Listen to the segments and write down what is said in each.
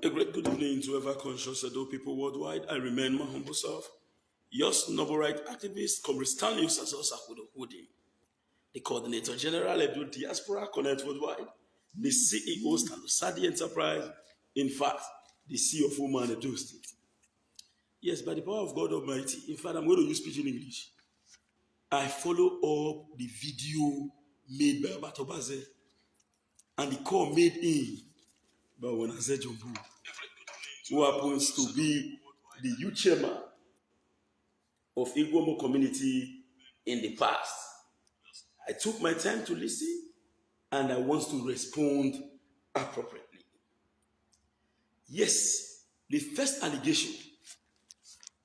A great good evening to ever conscious Edo people worldwide. I remain my humble self, yours noble right activist, Comrade Stanley Sasosakudo Hudi, the Coordinator General Edo Diaspora Connect Worldwide, the CEO Stanley Sadi Enterprise, in fact, the CEO of Woman Edo State. Yes, by the power of God Almighty, in fact, I'm going to use pidgin English. I follow up the video made by Batobaze and the call made in by Wenaze Jumbu, who happens to be the youth chairman of Igbomo community in the past. I took my time to listen and I want to respond appropriately. Yes, the first allegation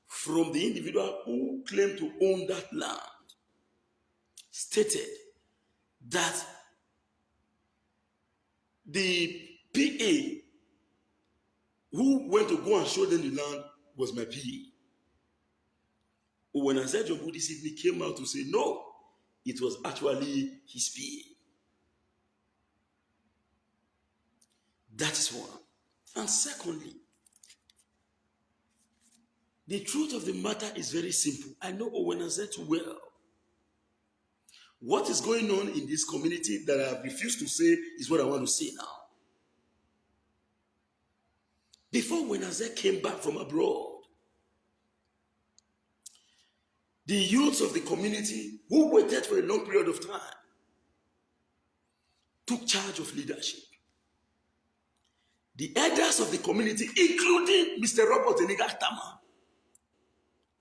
from the individual who claimed to own that land stated that the PA who went to go and show them the land was my PA. When I said John Buddha this evening came out to say no, it was actually his PA. That is one. And secondly, the truth of the matter is very simple. I know Owen said well. What is going on in this community that I have refused to say is what I want to say now. Before Wenazet came back from abroad, the youths of the community who waited for a long period of time took charge of leadership. The elders of the community, including Mr. Robert Enigatama,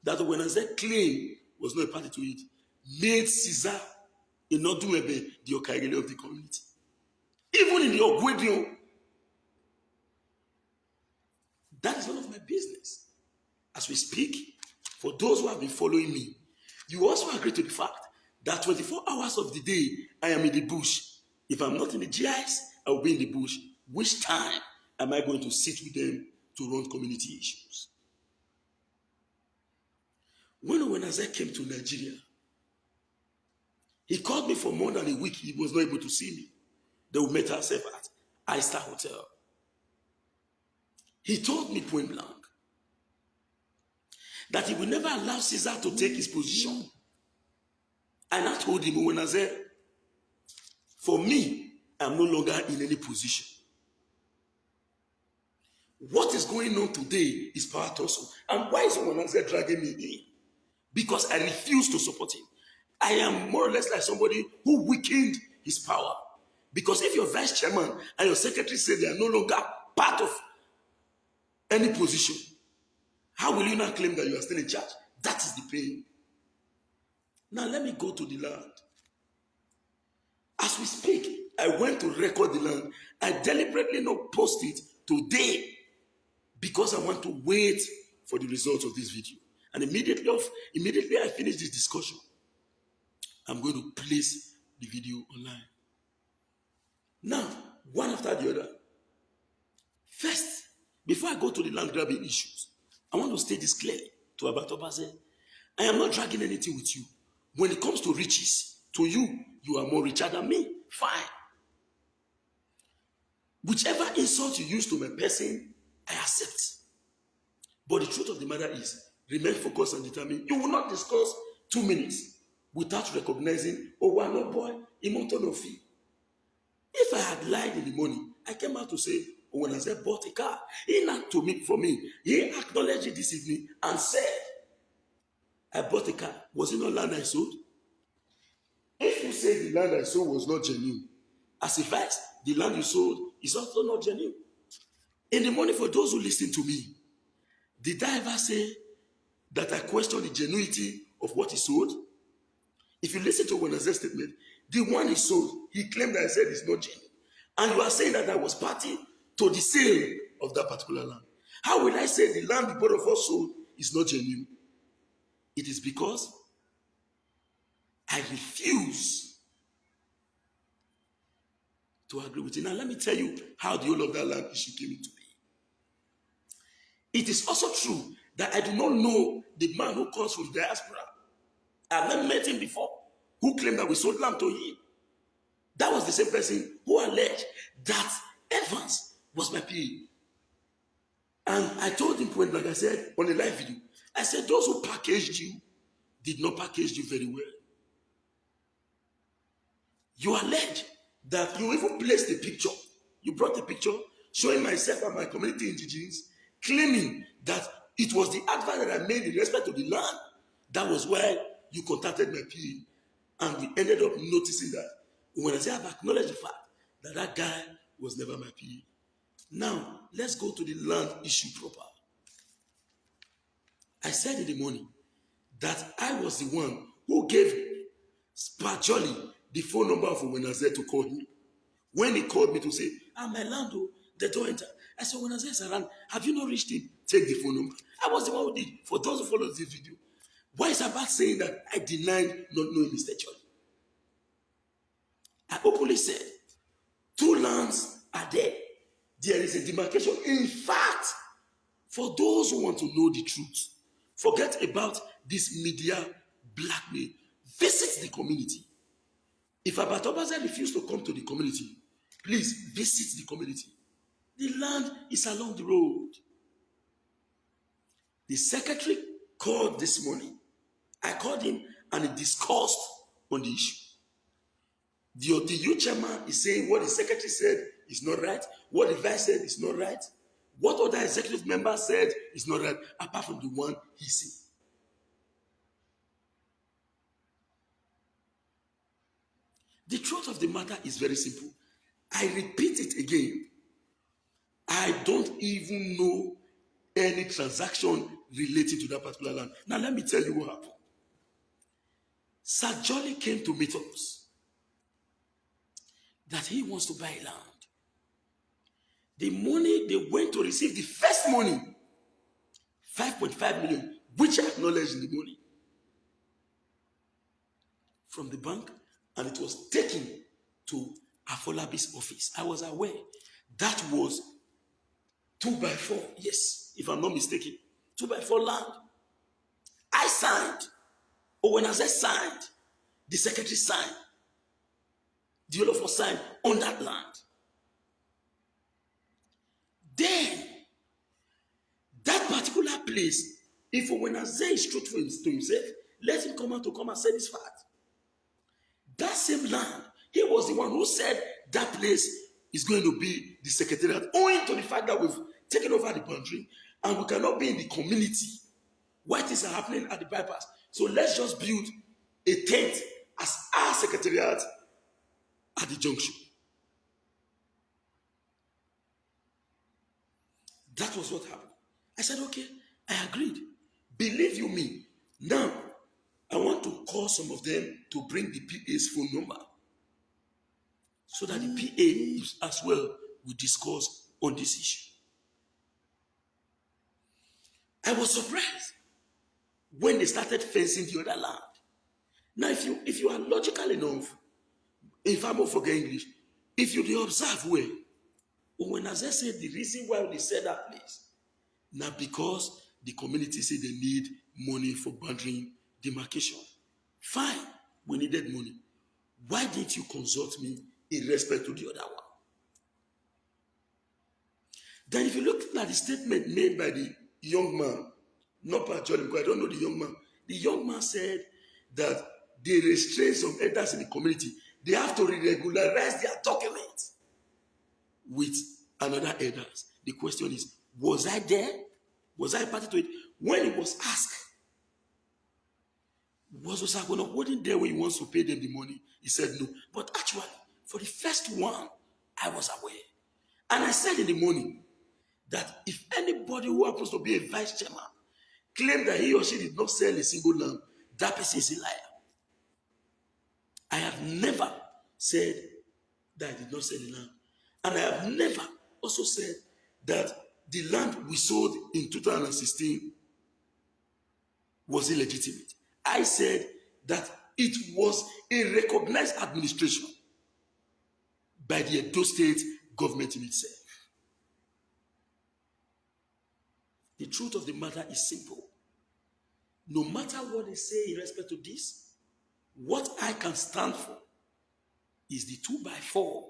that Wenazet claimed was not a party to it, made Caesar Inoduebe the Okaigele of the community. Even in the Ogwedio, that is none of my business. As we speak, for those who have been following me, you also agree to the fact that 24 hours of the day, I am in the bush. If I'm not in the GIS, I will be in the bush. Which time am I going to sit with them to run community issues? When Wenazet came to Nigeria, he called me for more than a week. He was not able to see me. They met ourselves at iStar Hotel. He told me point blank that he will never allow Caesar to take his position. And I told him, when I said, for me, I'm no longer in any position. What is going on today is power tussle. And why is Wenazet dragging me in? Because I refuse to support him. I am more or less like somebody who weakened his power. Because if your vice chairman and your secretary say they are no longer part of any position, how will you not claim that you are still in charge? That is the pain. Now let me go to the land. As we speak, I went to record the land. I deliberately not post it today because I want to wait for the results of this video. And immediately I finish this discussion, I'm going to place the video online. Now, one after the other. First, before I go to the land grabbing issues, I want to state this clearly to Abatobaze. I am not dragging anything with you. When it comes to riches, to you, you are more richer than me. Fine. Whichever insult you use to my person, I accept. But the truth of the matter is, remain focused and determined. You will not discuss 2 minutes without recognizing, oh, well, no boy, immortal no fee. If I had lied in the morning, I came out to say, oh, when I said bought a car, he knocked to me for me. He acknowledged it this evening and said, I bought a car. Was it not land I sold? If you say the land I sold was not genuine, as a fact, the land you sold is also not genuine. In the morning, for those who listen to me, did I ever say that I question the genuinity of what he sold? If you listen to Wenazet's statement, the one he sold, he claimed that I said it's not genuine. And you are saying that I was party to the sale of that particular land. How will I say the land the both of us sold is not genuine? It is because I refuse to agree with it. Now let me tell you how the whole of that land issue came into being. It is also true that I do not know the man who comes from the diaspora. I've never met him before, who claimed that we sold land to him. That was the same person who alleged that Evans was my PA. And I told him point blank, I said, on a live video, I said, those who packaged you did not package you very well. You allege that you even placed a picture. You brought a picture showing myself and my community indigenes, claiming that it was the advert that I made in respect to the land. That was why you contacted my PA. And we ended up noticing that when I say I've acknowledged the fact that that guy was never my PA. Now, let's go to the land issue proper. I said in the morning that I was the one who gave Spajoli the phone number of Owenaze to call him. When he called me to say, my land, they don't enter. I said, Owenaze is around. Have you not reached him? Take the phone number. I was the one who did. For those who follow this video, why is Abba saying that I denied not knowing Mr. Choli? I openly said, 2 lands are there. There is a demarcation. In fact, for those who want to know the truth, forget about this media blackmail. Visit the community. If Abatobaza refused to come to the community, please visit the community. The land is along the road. The secretary called this morning. I called him and he discussed on the issue. The youth chairman is saying what the secretary said is not right. What the vice said is not right. What other executive member said is not right, apart from the one he said. The truth of the matter is very simple. I repeat it again. I don't even know any transaction related to that particular land. Now let me tell you what happened. Sir Jolly came to meet us that he wants to buy land. The money they went to receive, the first money, 5.5 million, which I acknowledged in the money, from the bank, and it was taken to Afolabi's office. I was aware that was 2x4. Yes, if I'm not mistaken, 2x4 land. I signed. Owenaze signed. The secretary signed. The all of us signed on that land. Then, that particular place, if Owenaze is truthful to himself, let him come out to come and say this fact. That same land, he was the one who said that place is going to be the secretariat, owing to the fact that we've taken over the boundary and we cannot be in the community while things are happening at the bypass. So let's just build a tent as our secretariat at the junction. That was what happened. I said, okay, I agreed. Believe you me, now I want to call some of them to bring the PA's phone number so that the PA as well will discuss on this issue. I was surprised when they started fencing the other land. Now, if you are logical enough, if I won't forget English, if you observe well, Owenaze said the reason why they said that place, now because the community said they need money for boundary demarcation. Fine, we needed money. Why didn't you consult me in respect to the other one? Then if you look at the statement made by the young man, not by Jolly, because I don't know the young man said that they restrain some elders in the community. They have to regularize their documents with another elders. The question is, was I there? Was I party to it? When it was asked, was Osakwano wasn't there when he wants to pay them the money? He said no. But actually, for the first one, I was aware. And I said in the morning that if anybody who happens to be a vice chairman claim that he or she did not sell a single land, that person is a liar. I have never said that I did not sell the land. And I have never also said that the land we sold in 2016 was illegitimate. I said that it was a recognized administration by the Edo State government in itself. The truth of the matter is simple. No matter what they say in respect to this, what I can stand for is the 2x4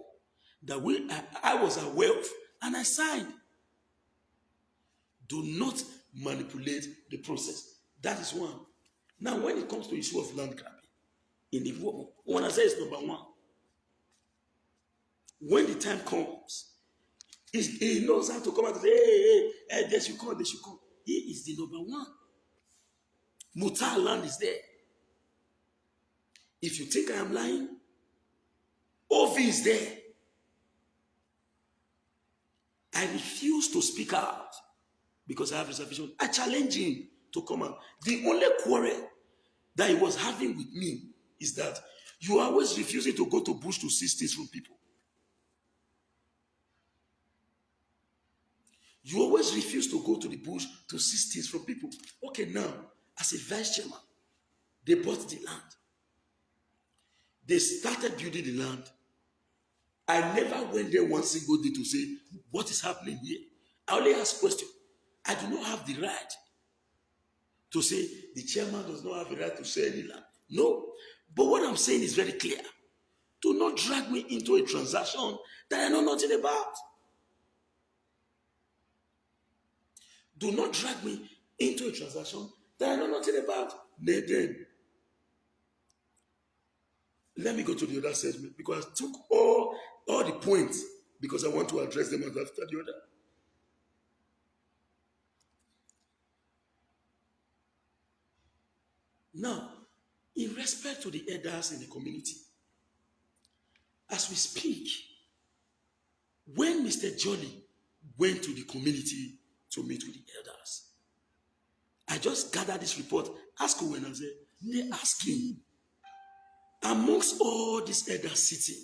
that I was aware of and I signed. Do not manipulate the process. That is one. Now, when it comes to issue of land grabbing, in the when I say it's number one, when the time comes, he knows how to come out and say, hey, they should come, they should come. He is the number one. Mutar land is there. If you think I am lying, OV is there. I refuse to speak out because I have reservation. I challenge him to come out. The only quarrel that he was having with me is that you are always refusing to go to bush to see things from people. You always refuse to go to the bush to see things from people. Okay, now, as a vice chairman, they bought the land. They started building the land. I never went there one single day to say, what is happening here? I only ask questions. I do not have the right to say the chairman does not have the right to sell any land. No. But what I'm saying is very clear. Do not drag me into a transaction that I know nothing about. Do not drag me into a transaction that I know nothing about. Then, let me go to the other segment because I took all the points because I want to address them after the other. Now, in respect to the elders in the community, as we speak, when Mr. Jolly went to the community to meet with the elders, I just gathered this report. Ask when I said, they asked him, amongst all these elders sitting,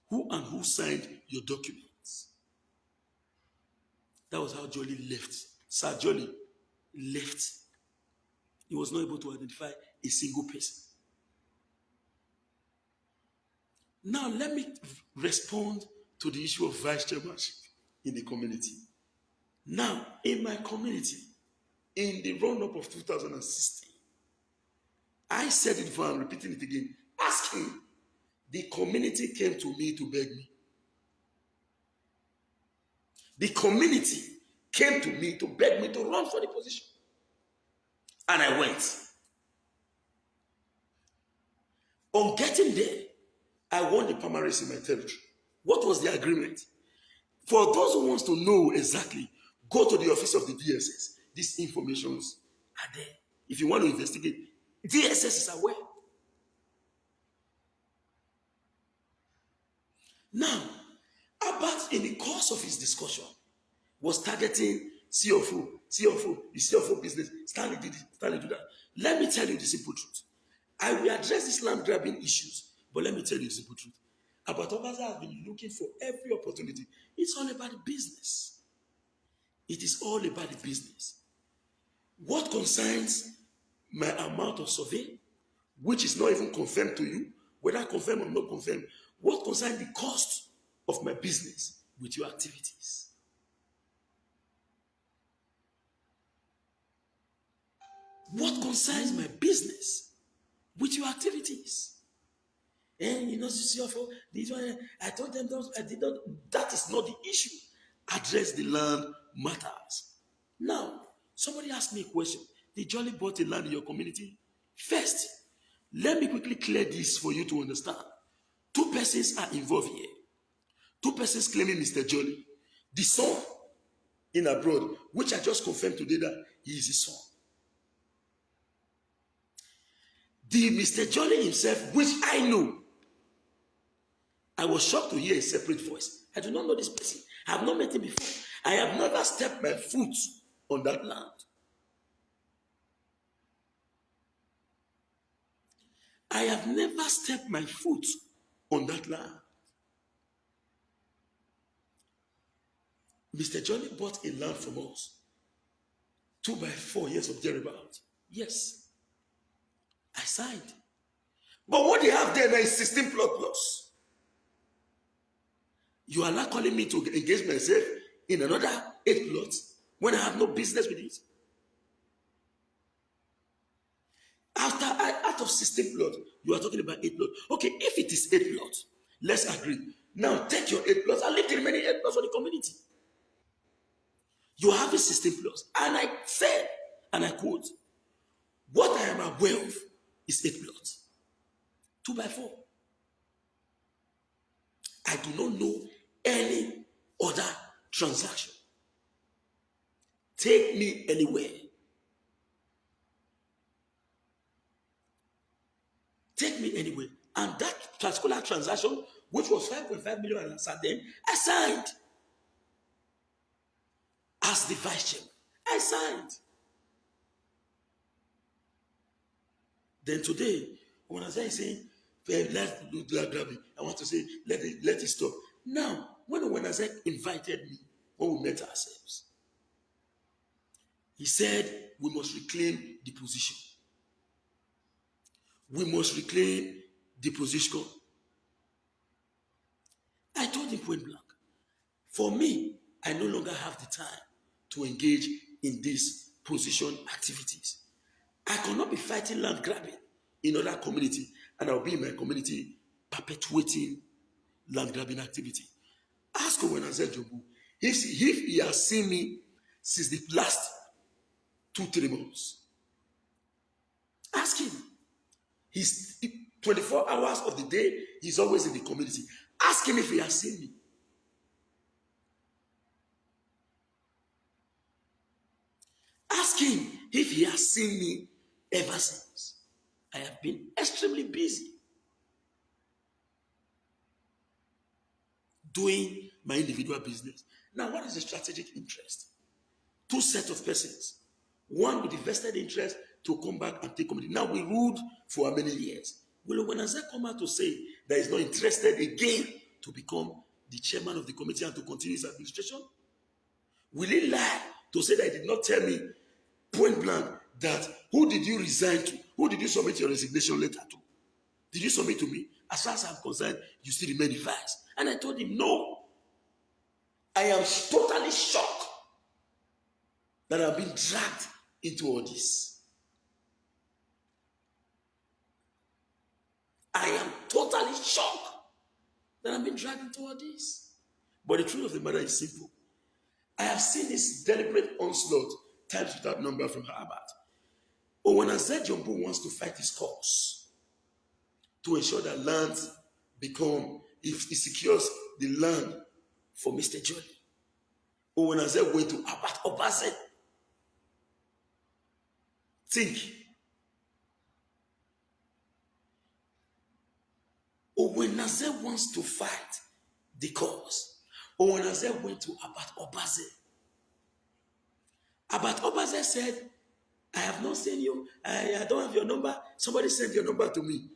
who signed your documents? That was how Jolly left. Sir Jolly left. He was not able to identify a single person. Now, let me respond to the issue of vice chairmanship in the community. Now, in my community, in the run-up of 2016, I said it before, I'm repeating it again. Ask him. The community came to me to beg me. The community came to me to beg me to run for the position. And I went. On getting there, I won the primaries in my territory. What was the agreement? For those who want to know exactly, go to the office of the DSS. These informations are there. If you want to investigate, DSS is aware. Now, Abbott, in the course of his discussion, was targeting CFO, the CFO business. Stanley did it, Stanley did that. Let me tell you the simple truth. I will address these land grabbing issues, but let me tell you the simple truth. Abbott Obaza has been looking for every opportunity. It's all about the business. It is all about the business. What concerns my amount of survey, which is not even confirmed to you, whether confirmed or not confirmed, what concerns the cost of my business with your activities? What concerns my business with your activities? And you know, I told them I did not. That is not the issue. Address the land matters. Now, somebody asked me a question. Did Jolly bought a land in your community? First, let me quickly clear this for you to understand. Two persons are involved here. Two persons claiming Mr. Jolly. The son in abroad, which I just confirmed today that he is his son. The Mr. Jolly himself, which I know. I was shocked to hear a separate voice. I do not know this person. I have not met him before. I have never stepped my foot on that land. I have never stepped my foot on that land. Mr. Johnny bought a land from us. 2 by 4 years of thereabout. Yes. I signed. But what they have there now is 16 plot plus. You are now calling me to engage myself in another 8 plots when I have no business with it. Out of 16 plots, you are talking about 8 plots. Okay, if it is 8 plots, let's agree. Now take your 8 plots and leave the remaining 8 plots for the community. You have a 16 plus. And I said, and I quote, what I am aware of is 8 plots. 2 by 4. I do not know any other transaction. Take me anywhere. Take me anywhere. And that particular transaction, which was 5.5 million, and I signed. As the vice chairman, I signed. Then today, when I say, let's do that grabbing, I want to say, let it stop. Now, when Isaac invited me, when we met ourselves, he said, we must reclaim the position. We must reclaim the position. I told him point blank, for me, I no longer have the time to engage in these position activities. I cannot be fighting land grabbing in other community, and I'll be in my community perpetuating land grabbing activity. Ask Owenazeh Jumbo if he has seen me since the last 2-3 months. Ask him. He's 24 hours of the day, he's always in the community. Ask him if he has seen me. Ask him if he has seen me ever since. I have been extremely busy doing my individual business. Now, what is the strategic interest? 2 sets of persons. One with the vested interest to come back and take community. Now, we ruled for how many years? Will Owenazeh come out to say that he's not interested again to become the chairman of the committee and to continue his administration? Will he lie to say that he did not tell me point blank that who did you resign to? Who did you submit your resignation letter to? Did you submit to me? As far as I'm concerned, you still remain the vice. And I told him, no. I am totally shocked that I've been dragged into all this. I am totally shocked that I've been dragged into all this. But the truth of the matter is simple. I have seen this deliberate onslaught times without number from Harvard. Owenazeh Jumbo wants to fight his cause to ensure that land become, if he secures the land for Mr. Jolly. Owenazeh went to Abat Obaze. Think. Owenazeh wants to fight the cause. Owenazeh went to Abat Obaze. Abat Obaze said, I have not seen you. I don't have your number. Somebody sent your number to me.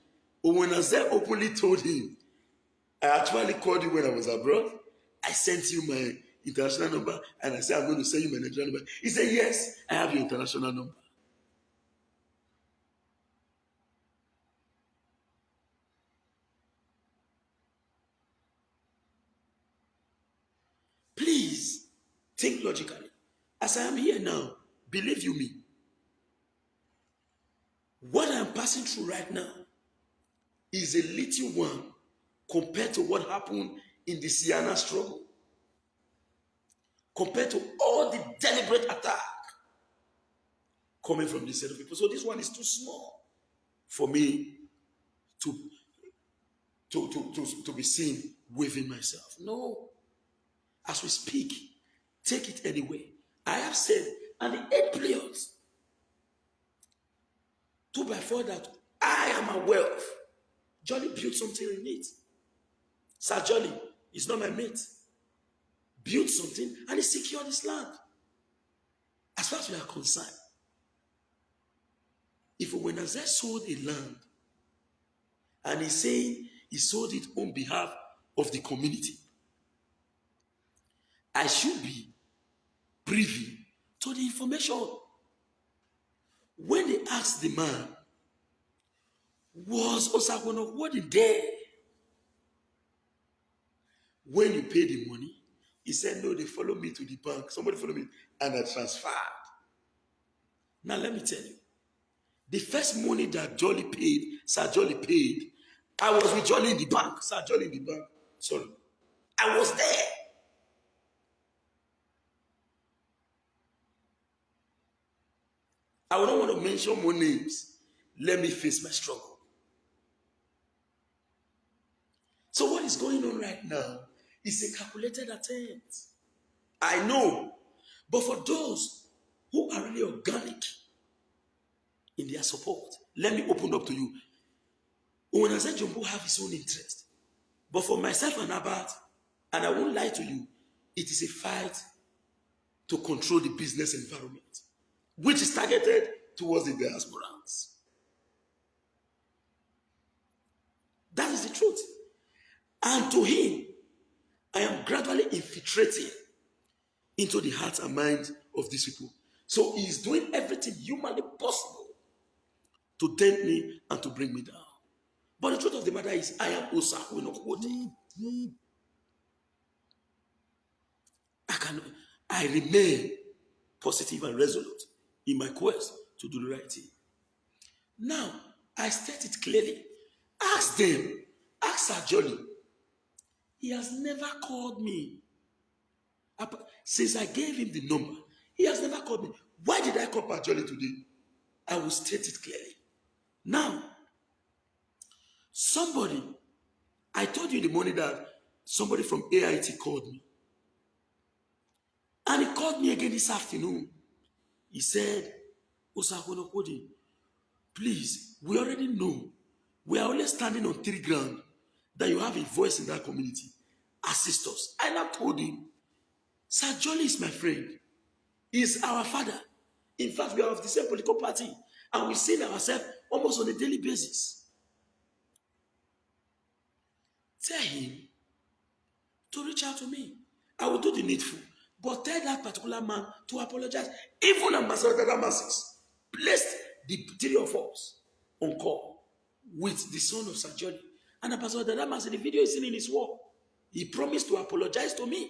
Owenazeh openly told him, I actually called you when I was abroad. I sent you my international number, and I said, I'm going to send you my Nigerian number. He said, yes, I have your international number. Please, think logically. As I am here now, believe you me, what I'm passing through right now is a little one compared to what happened in the Siena struggle, compared to all the deliberate attack coming from this set of people. So this one is too small for me to be seen waving myself. No. As we speak, take it anyway. I have said, and the 8 players, 2 by 4 that I am aware of, Jolly built something in it. Sir Jolly is not my mate. Built something and he secured his land. As far as we are concerned, if Owenazeh sold a land and he's saying he sold it on behalf of the community, I should be privy to the information. When they asked the man, was Osakwano Wodi there when you pay the money? He said, no, they follow me to the bank. Somebody followed me and I transferred. Now let me tell you, the first money that Jolly paid, Sir Jolly paid, I was with Jolly in the bank. Sir Jolly in the bank. Sorry. I was there. I don't want to mention more names. Let me face my struggle. So what is going on right now is a calculated attempt. I know. But for those who are really organic in their support, let me open up to you. Onaze Jumbo have his own interest. But for myself and Abat, and I won't lie to you, it is a fight to control the business environment, which is targeted towards the diasporans. That is the truth. And to him, I am gradually infiltrating into the hearts and minds of these people. So he is doing everything humanly possible to tempt me and to bring me down. But the truth of the matter is, I am Osaku Inokwode. I remain positive and resolute in my quest to do the right thing. Now, I state it clearly. Ask them. Ask Sir Jolly. He has never called me. Since I gave him the number, he has never called me. Why did I call Pa Jolly today? I will state it clearly. Now, somebody, I told you in the morning that somebody from AIT called me. And he called me again this afternoon. He said, Osaku Inokwode, please, we already know. We are only standing on 3 ground that you have a voice in that community. Assist us. I now told him, Sir Jolly is my friend. He is our father. In fact, we are of the same political party. And we see ourselves almost on a daily basis. Tell him to reach out to me. I will do the needful. But tell that particular man to apologize. Even Ambassador Damasis placed the 3 of us on call with the son of Sir Jolly. And Ambassador Damasis, the video is seen in his wall. He promised to apologize to me.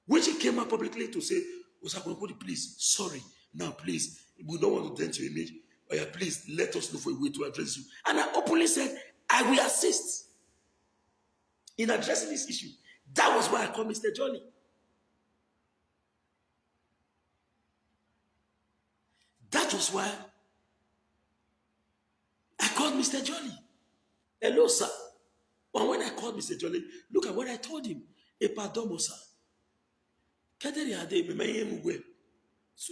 Which he came out publicly to say, Osaku Inokwode, please, sorry. Now, please, we don't want to dent your image. Oh yeah, please, let us look for a way to address you. And I openly said, I will assist in addressing this issue. That was why I called Mr. Jolly. That was why I called Mr. Jolly. Hello, sir. But when I called Mr. Jolly, look at what I told him. Epadomo, sir. So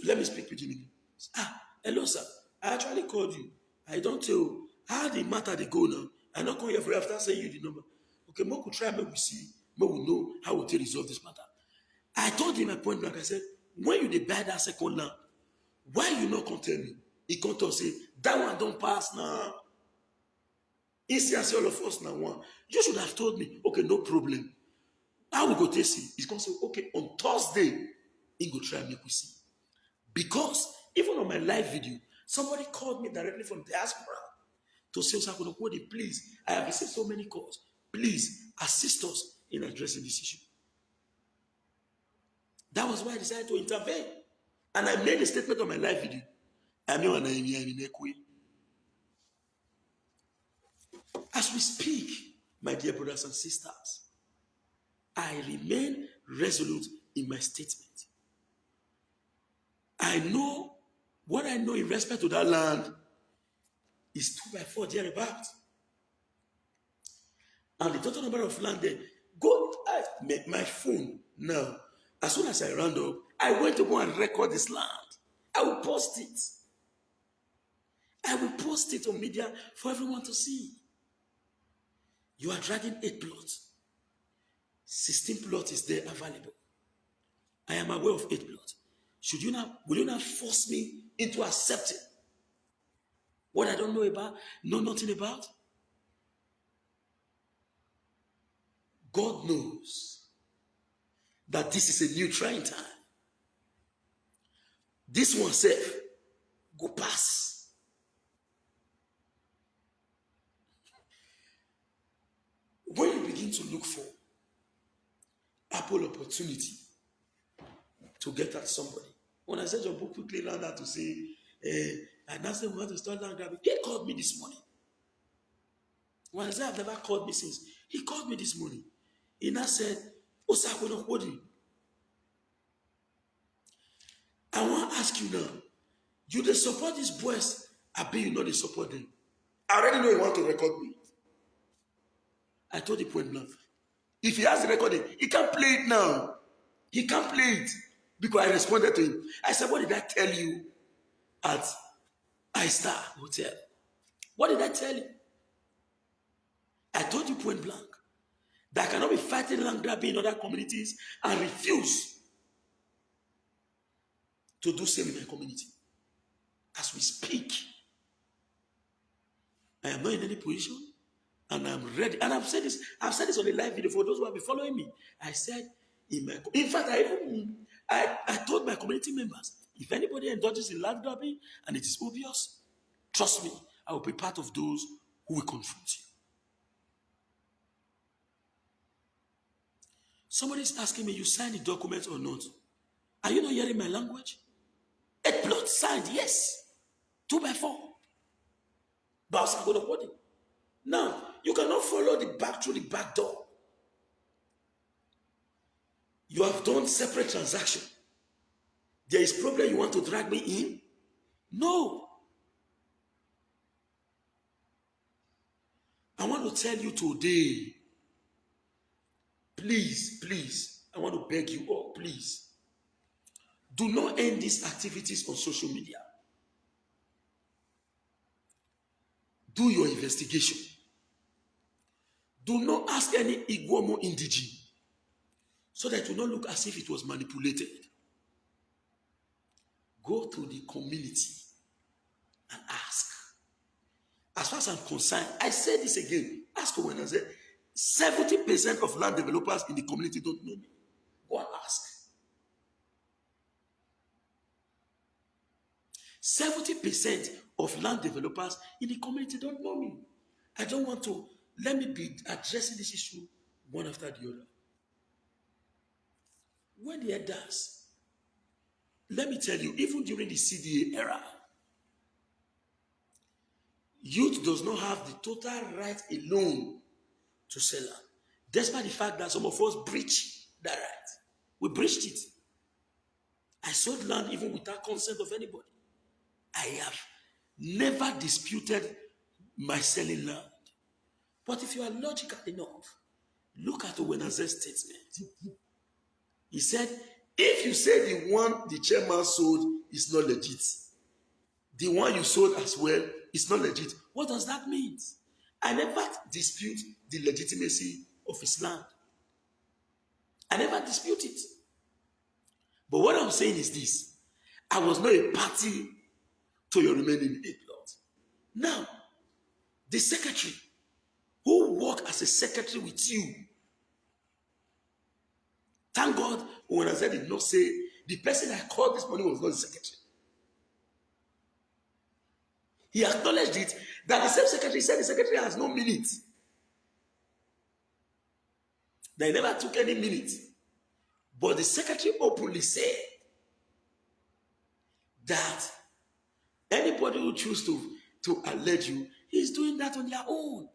let me speak with you. Hello, sir. I actually called you. I don't tell how the matter they go now. I not call you for after saying you the number. Okay, more could try, maybe we see, maybe we know how we resolve this matter. I told him my point blank. I said, when you buy that second land, why you not come tell me? He come to say, that one don't pass now. He says all of us now one. You should have told me, okay, no problem. I will go to see. He's going to say, okay, on Thursday, he go try and make we see. Because even on my live video, somebody called me directly from diaspora to say, Osaku Inokwode, please, I have received so many calls. Please assist us in addressing this issue. That was why I decided to intervene. And I made a statement on my live video. As we speak, my dear brothers and sisters, I remain resolute in my statement. I know what I know in respect to that land is 2 by 4 thereabout. And the total number of land there, my phone now, as soon as I round up, I went to go and record this land. I will post it. I will post it on media for everyone to see. You are dragging 8 plots. 16 plots is there available. I am aware of 8 plots. Will you not force me into accepting what I don't know about, know nothing about? God knows that this is a new trying time. This one safe, go pass. When you begin to look for ample opportunity to get at somebody, when I said your book quickly learned that to say, and that's the one to start land grabbing. He called me this morning. When I said I've never called me since, he called me this morning. He now said, Osaku Inokwode, I want to ask you now, You dey support these boys, abi you know they support them. I already know you want to record me. I told you point blank. If he has the recording, he can't play it now. He can't play it. Because I responded to him. I said, what did I tell you at iStar Hotel? What did I tell you? I told you point blank that I cannot be fighting land grabbing in other communities and refuse to do same in my community. As we speak, I am not in any position and I'm ready. And I've said this on a live video for those who have been following me. I said, in fact, I told my community members, if anybody indulges in land grabbing and it is obvious, trust me, I will be part of those who will confront you. Somebody is asking me, you signed the document or not? Are you not hearing my language? 8 plots signed, yes. 2x4. But I'm going to hold it. Now, you cannot follow the back through the back door. You have done separate transaction. There is problem you want to drag me in? No. I want to tell you today, please, I want to beg you all, please. Do not end these activities on social media. Do your investigation. Do not ask any Igwomo indigene so that it will not look as if it was manipulated. Go to the community and ask. As far as I'm concerned, I say this again. Ask when I say 70% of land developers in the community don't know me. Go and ask. 70% of land developers in the community don't know me. I don't want to. Let me be addressing this issue one after the other. When the elders, let me tell you, even during the CDA era, youth does not have the total right alone to sell land. Despite the fact that some of us breach that right. We breached it. I sold land even without consent of anybody. I have never disputed my selling land. But if you are logical enough, look at Owenaze's statement. He said, if you say the one the chairman sold is not legit, the one you sold as well is not legit. What does that mean? I never dispute the legitimacy of his land. I never dispute it. But what I'm saying is this. I was not a party to your remaining 8 plots. Now, the secretary who worked as a secretary with you, thank God when I said did not say the person I called this morning was not the secretary. He acknowledged it that the same secretary said the secretary has no minutes. They never took any minutes. But the secretary openly said that anybody who chooses to allege you is doing that on their own.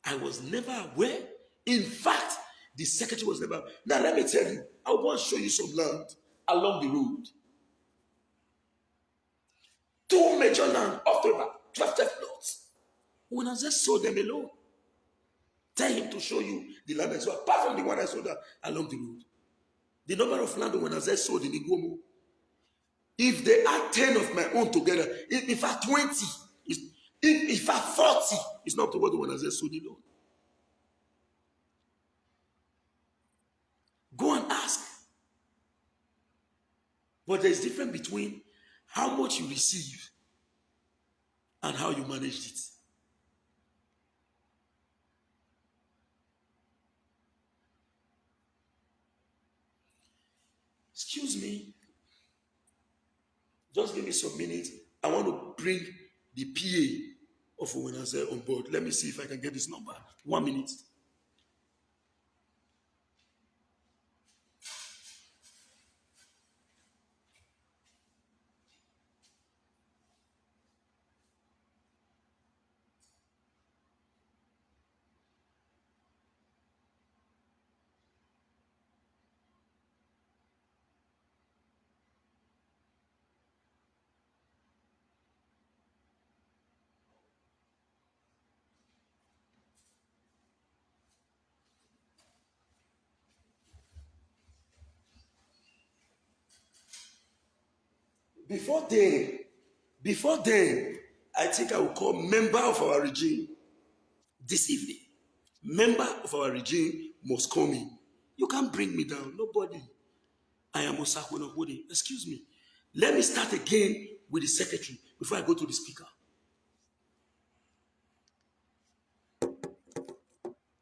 I was never aware. In fact, the secretary was never. Now, let me tell you, I want to show you some land along the road. 2 major land off the map, 12 plots. When I just sold them alone, tell him to show you the land I sold, apart from the one I sold along the road. The number of land when I just sold in Igwomo, if they add 10 of my own together, if I 20, if I 40, it's not to what the one I just sold alone. Go and ask. But there's difference between how much you receive and how you managed it. Excuse me. Just give me some minutes. I want to bring the PA of Owenaze on board. Let me see if I can get this number. 1 minute. Before then, I think I will call member of our regime this evening. Member of our regime must call me. You can't bring me down. Nobody. I am Osakwe Nobody. Excuse me. Let me start again with the secretary before I go to the speaker.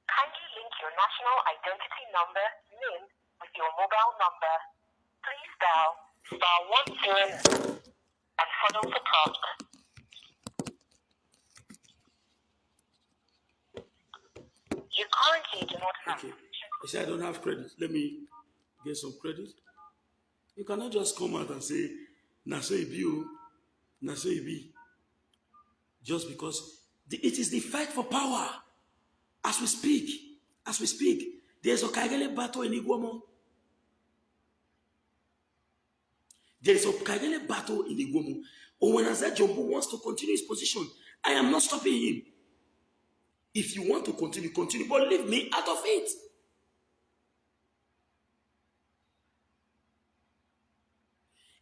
Kindly link your national identity number, NIN, with your mobile number. Please dial *10 and follow the prompt. You currently do not have. Okay. I say I don't have credit. Let me get some credit. You cannot just come out and say, "Na so it be, na so it be," just because it is the fight for power. As we speak, there's a Kagele battle in Iguomo. There is a Kagele battle in Iguomo. Owenaze Jumbo wants to continue his position. I am not stopping him. If you want to continue, but leave me out of it.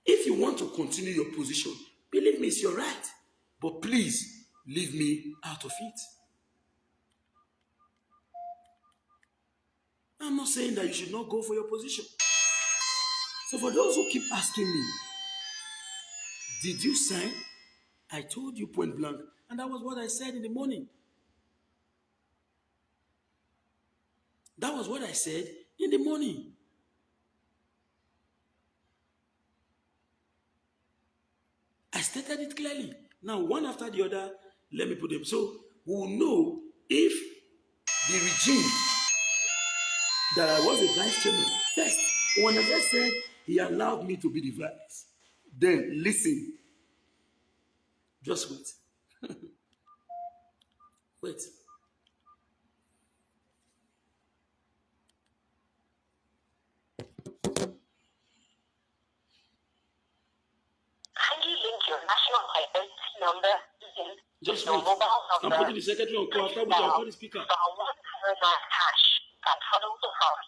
If you want to continue your position, believe me, it's your right. But please, leave me out of it. I'm not saying that you should not go for your position. So for those who keep asking me, did you sign? I told you point blank. And that was what I said in the morning. That was what I said in the morning. I stated it clearly. Now, one after the other, let me put them. So we will know if the regime that I was a vice chairman. First, when I just said he allowed me to be the vice, then listen. Just wait. Wait. Kindly link your national identity number in Just your wait. mobile I'm number. putting the secretary on call. After which I'll call the speaker. *109# and follow the prompt.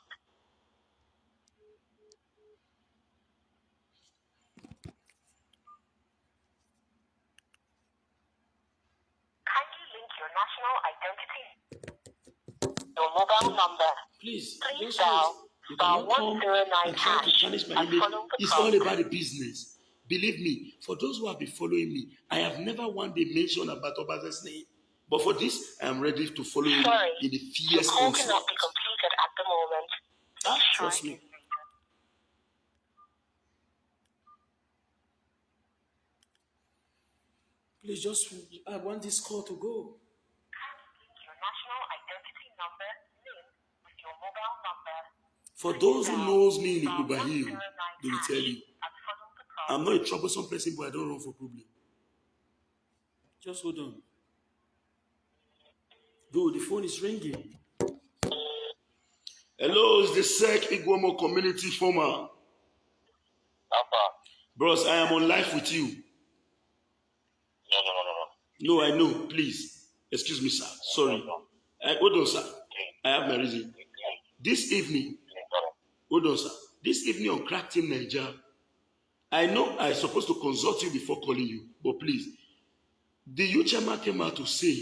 Kindly link your national identity, your mobile number. Please just dial wait. You cannot come and try to *109# tarnish my and image. follow the It's prompt. all about the business. Believe me, for those who have been following me, I have never one day mentioned about Obaze's name. But for this, I am ready to follow him Sorry, in the your fierce call cannot onslaught. be completed at the moment. Please try Trust me. again later. Please just, I want this call to go. Link your national identity number, NIN, with your mobile number. For those who knows me in Ikuba Hill, they will tell you, And follow the prompt. I'm not a troublesome person, but I don't run for problem. Just hold on. Though the phone is ringing. Hello, it's the SEC Iguomo Community Former. Bros, I am on live with you. No, I know. Please. Excuse me, sir. Sorry. Hold on, sir. I have my reason. This evening, hold on, sir. This evening on Crack Team Nigeria, I know I'm supposed to consult you before calling you, but please. The youth chairman came out to say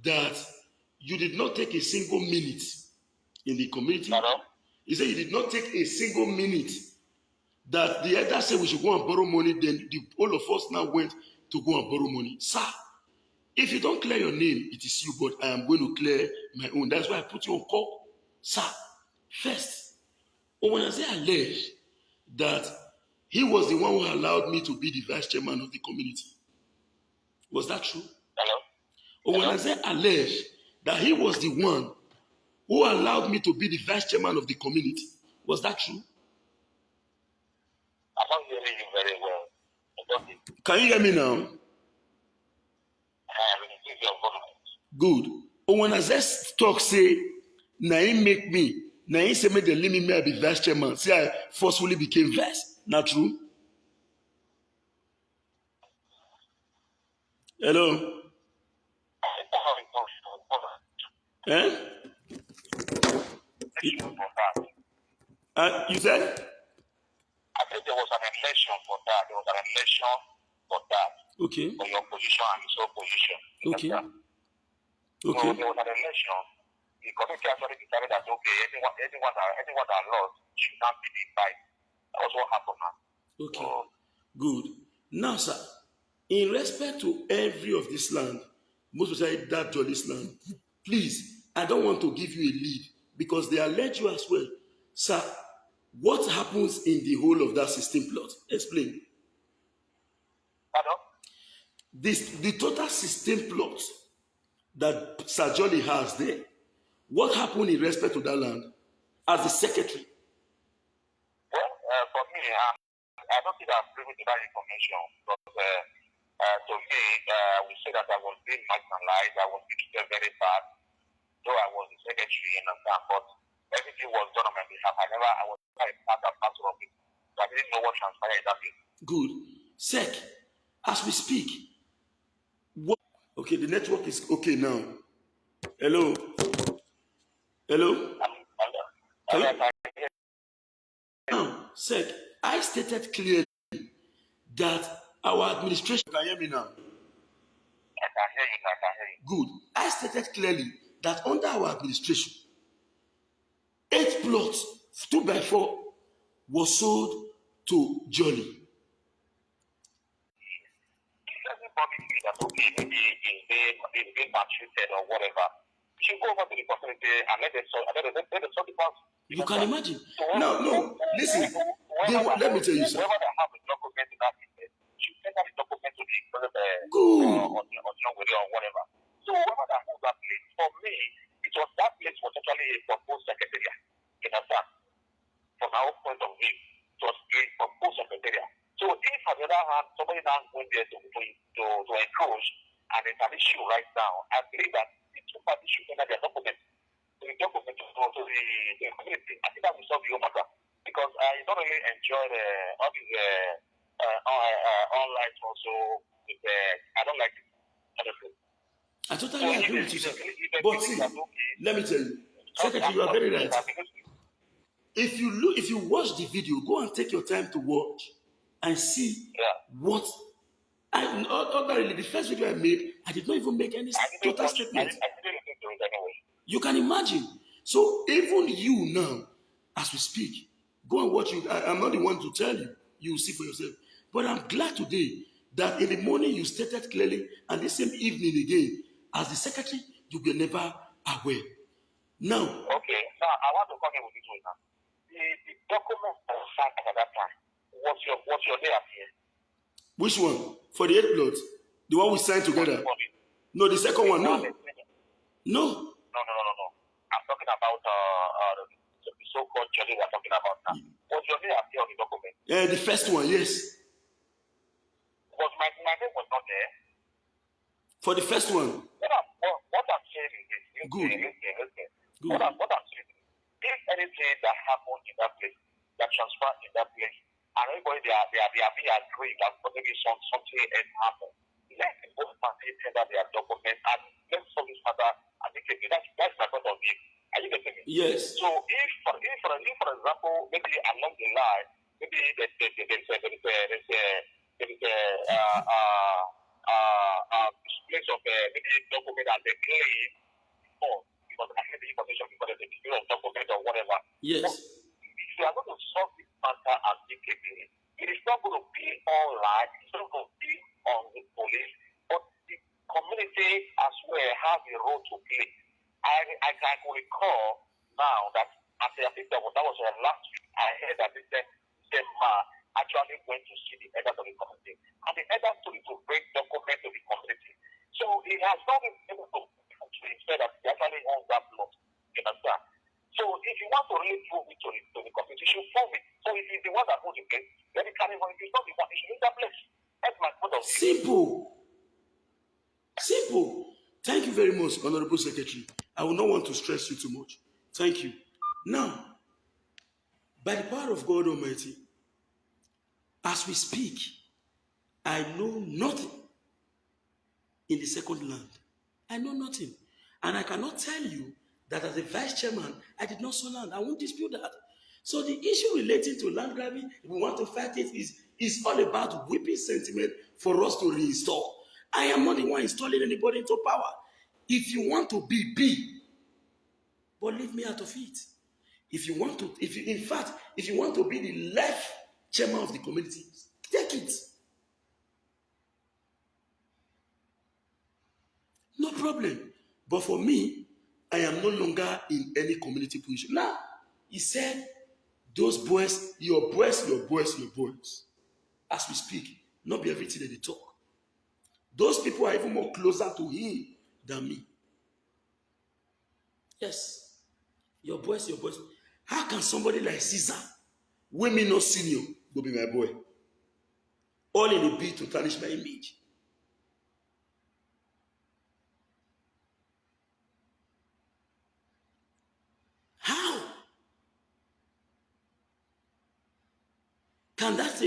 that you did not take a single minute in the community. Hello? He said you did not take a single minute. That the elder said we should go and borrow money, then all of us now went to go and borrow money. Sir, if you don't clear your name, it is you, but I am going to clear my own. That's why I put you on call. Sir, first, Owenaze alleged that he was the one who allowed me to be the vice chairman of the community. Was that true? Hello? Owenaze alleged that he was the one who allowed me to be the vice chairman of the community. Was that true? I'm not hearing you very well. Can you hear me now? Receive your voice. Good. Owenaze talk say, na him make me, na him say make the limit me I be vice chairman. See, I forcefully became vice. Not true? Hello? Eh? You said? I said there was an election for that. There was an election for that. Okay. For your position and his opposition. Okay. So Okay. there was an election. The committee actually decided that okay, anyone that lost should not be invited. That was what happened now. Okay. Good. Now, sir, in respect to every of this land, most especially that Jolly's land, please, I don't want to give you a lead because they allege you as well. Sir, what happens in the whole of that 16 plot? Explain. Pardon? The total 16 plots that Sir Jolly has there, what happened in respect to that land as the secretary? Well, for me, I don't think I'm privy to that information because to me, we say that I was being marginalized, I was being treated very bad, though I was the secretary and that, but everything was done on my behalf. I was not a part and parcel of it. So I didn't know what transpired in that case. Good. Sec, as we speak, what? Okay, the network is okay now. Hello? Hello? Can you? Now, Sec, I stated clearly that our administration. Can you hear me now? I can hear you. Good. I stated clearly that under our administration, 8 plots, 2x4, was sold to Jolly. Everybody feels that okay, maybe it's being maltreated or whatever. You should go over to the community and let the sort it out. You can imagine. Now, no, listen. Let me tell you something. Whoever that have a document in that business should send that document to the Good. or whatever. So whoever that holds that place, for me, that place was actually a proposed secretariat. You understand? From our point of view, it was a proposed secretariat. So if on the other hand, somebody now went there to encroach and it's an issue right now, I believe that the two parties should send their document to the community. I think that will solve the whole matter because I don't really enjoy all these online also. I don't like it. Honestly. I totally agree with you, sir. But see, let me tell you, Secretary, you are very right. If you watch the video, go and take your time to watch and see what. Ordinarily, the first video I made, I did not even make any total statement. You can imagine. So even you now, as we speak, go and watch it. I'm not the one to tell you. You will see for yourself. But I'm glad today that in the morning you stated clearly, and the same evening again, as the secretary, you were never aware. Now. Okay, now I want to come in with this one now. The document that was signed at that time, what's your name here? Which one? For the 8 plots? The one we signed together? No, the second one, no. No. I'm talking about the so-called Jolly we're talking about now. Was your name appear on the document? Yeah, the first one, yes. Was my name was not there? For the first one. What I'm saying is this. Listen. Good. What I'm saying is, if anything that happened in that place, that transferred in that place, and everybody they are being agreed that maybe something else happened, let both parties tender their documents and let's solve this matter amicably. That's my point of view. Are you getting me? Yes. So if for example, maybe along the line, maybe there is a place of maybe document that they claim for because I had the information because of the period of document or whatever. Yes. But if you are going to solve this matter amicably, it is not going to be online, it's not going to be on the police, but the community as well has a role to play. I can recall now that I think that was last week. I heard that this man actually went to see the elders of the community, and the elders told him to bring documents to the community. So he has not been able to say that he actually owns that plot. You understand? So if you want to really prove it to the community, you should prove it. So if he's the one that owns the place, let it carry on. If he's not the one, he should leave that place. That's my point of view. Simple. Thank you very much, Honorable Secretary. I will not want to stress you too much. Thank you. Now, by the power of God Almighty, as we speak, I know nothing in the second land. I know nothing. And I cannot tell you that as a vice chairman, I did not sow land. I won't dispute that. So the issue relating to land grabbing, if we want to fight it, is It's all about whipping sentiment for us to reinstall. I am not the one installing anybody into power. If you want to be, but leave me out of it. If you want to, if you want to be the left chairman of the community, take it. No problem. But for me, I am no longer in any community position. Now, he said, those boys, your boys. As we speak, not be everything that they talk. Those people are even more closer to him than me. Yes. Your boys. How can somebody like Caesar, women not senior, go be my boy? All in a bid to tarnish my image. How can that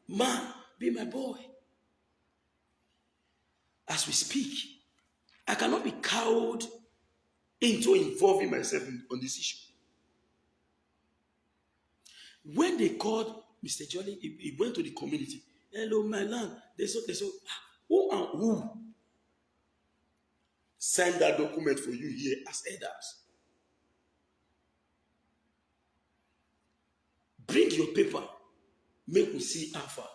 man be my boy? As we speak, I cannot be cowed into involving myself on this issue. When they called Mr. Jolly, he went to the community. Hello, my land. They saw, who and who signed that document for you here as elders? Bring your paper. Make me see how far.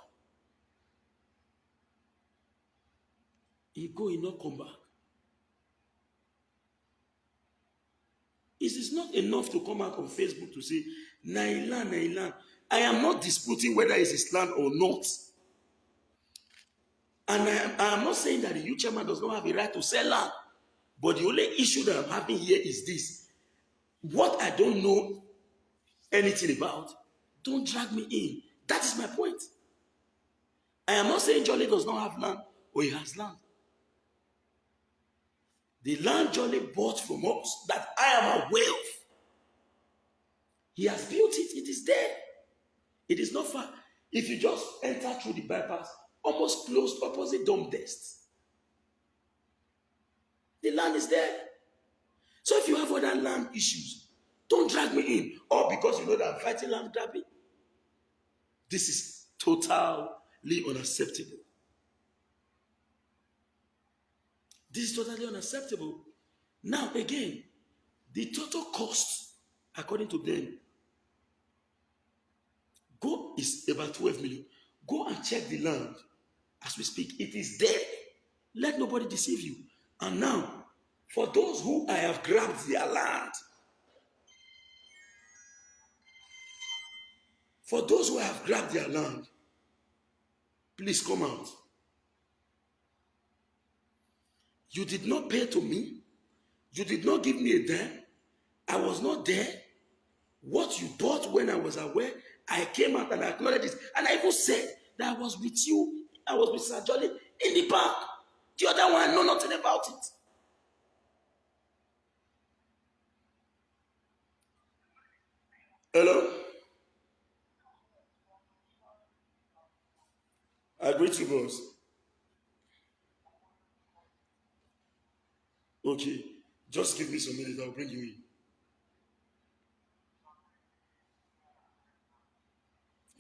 He go, he not come back. It is not enough to come out on Facebook to say, Nailan. I am not disputing whether it's his land or not. And I am not saying that the youth chairman does not have a right to sell land. But the only issue that I'm having here is this. What I don't know anything about, don't drag me in. That is my point. I am not saying Jolly does not have land or he has land. The land Jolly bought from us that I am aware of, he has built it. It is there. It is not far. If you just enter through the bypass, almost close opposite Dome Dest, the land is there. So if you have other land issues, don't drag me in. Or because you know that I'm fighting land grabbing. This is totally unacceptable. This is totally unacceptable. Now again, the total cost, according to them, is about 12 million. Go and check the land as we speak. It is there. Let nobody deceive you. And now, for those who I have grabbed their land, please come out. You did not pay to me. You did not give me a dime. I was not there. What you bought when I was aware, I came out and I acknowledged it. And I even said that I was with you. I was with Sir Jolly in the park. The other one, I know nothing about it. Hello? I greet you, boss. Okay. Just give me some minutes. I'll bring you in.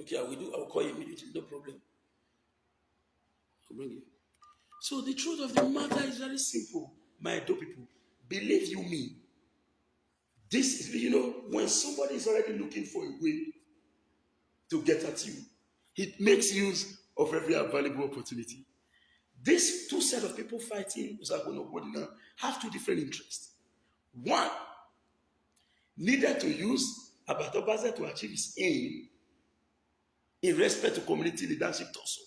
Okay, I will call you immediately. No problem. I'll bring you. So the truth of the matter is very simple, my Edo people. Believe you me. This is, when somebody is already looking for a way to get at you, it makes use of every available opportunity. These two set of people fighting have two different interests. One, needed to use Abatobaze to achieve his aim in respect to community leadership also.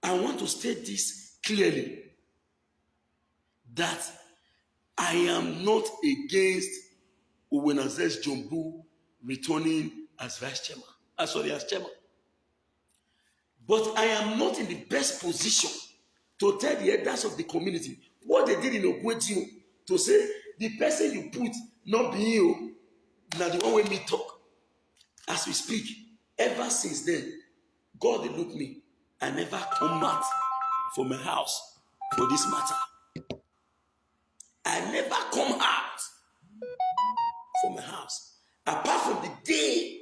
I want to state this clearly, that I am not against Uwenazes Jombu returning as vice chairman. As chairman. But I am not in the best position to tell the elders of the community what they did in Ogwedio to say the person you put not be you, now the one way me talk. As we speak, ever since then, God they look me. I never come back from my house for this matter. I never come out from my house. Apart from the day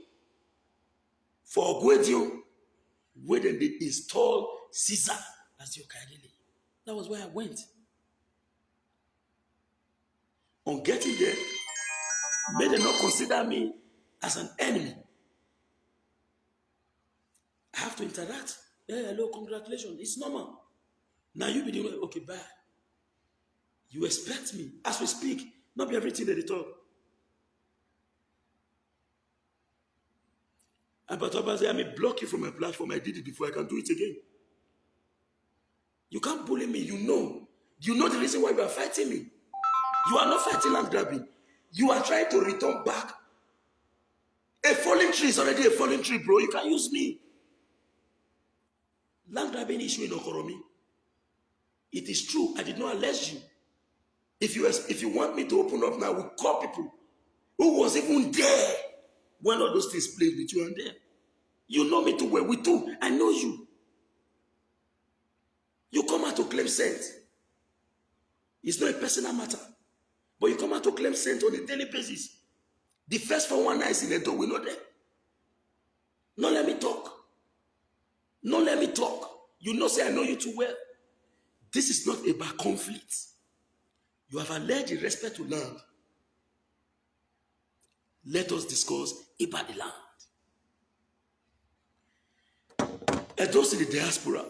for Ogwedio, where then they installed Caesar as the Okaidele. That was where I went. On getting there, may they not consider me as an enemy. I have to interact. Yeah, hello, congratulations. It's normal. Now you be the one, okay, bye. You expect me, as we speak, not be everything that they talk. But I may block you from my platform. I did it before. I can do it again. You can't bully me. You know the reason why you are fighting me. You are not fighting land grabbing. You are trying to return back. A fallen tree is already a fallen tree, bro. You can use me. Land grabbing issue in Okoromi. It is true. I did not allege you. If you want me to open up now, we'll call people who was even there when all those things played with you and them. You know me too well. We too. I know you. You come out to claim scent. It's not a personal matter. But you come out to claim scent on a daily basis. The first 419 is in the door. We know them. No, let me talk. No, let me talk. You know, say I know you too well. This is not about conflict. You have alleged in respect to land. Let us discuss about the land. And those in the diaspora,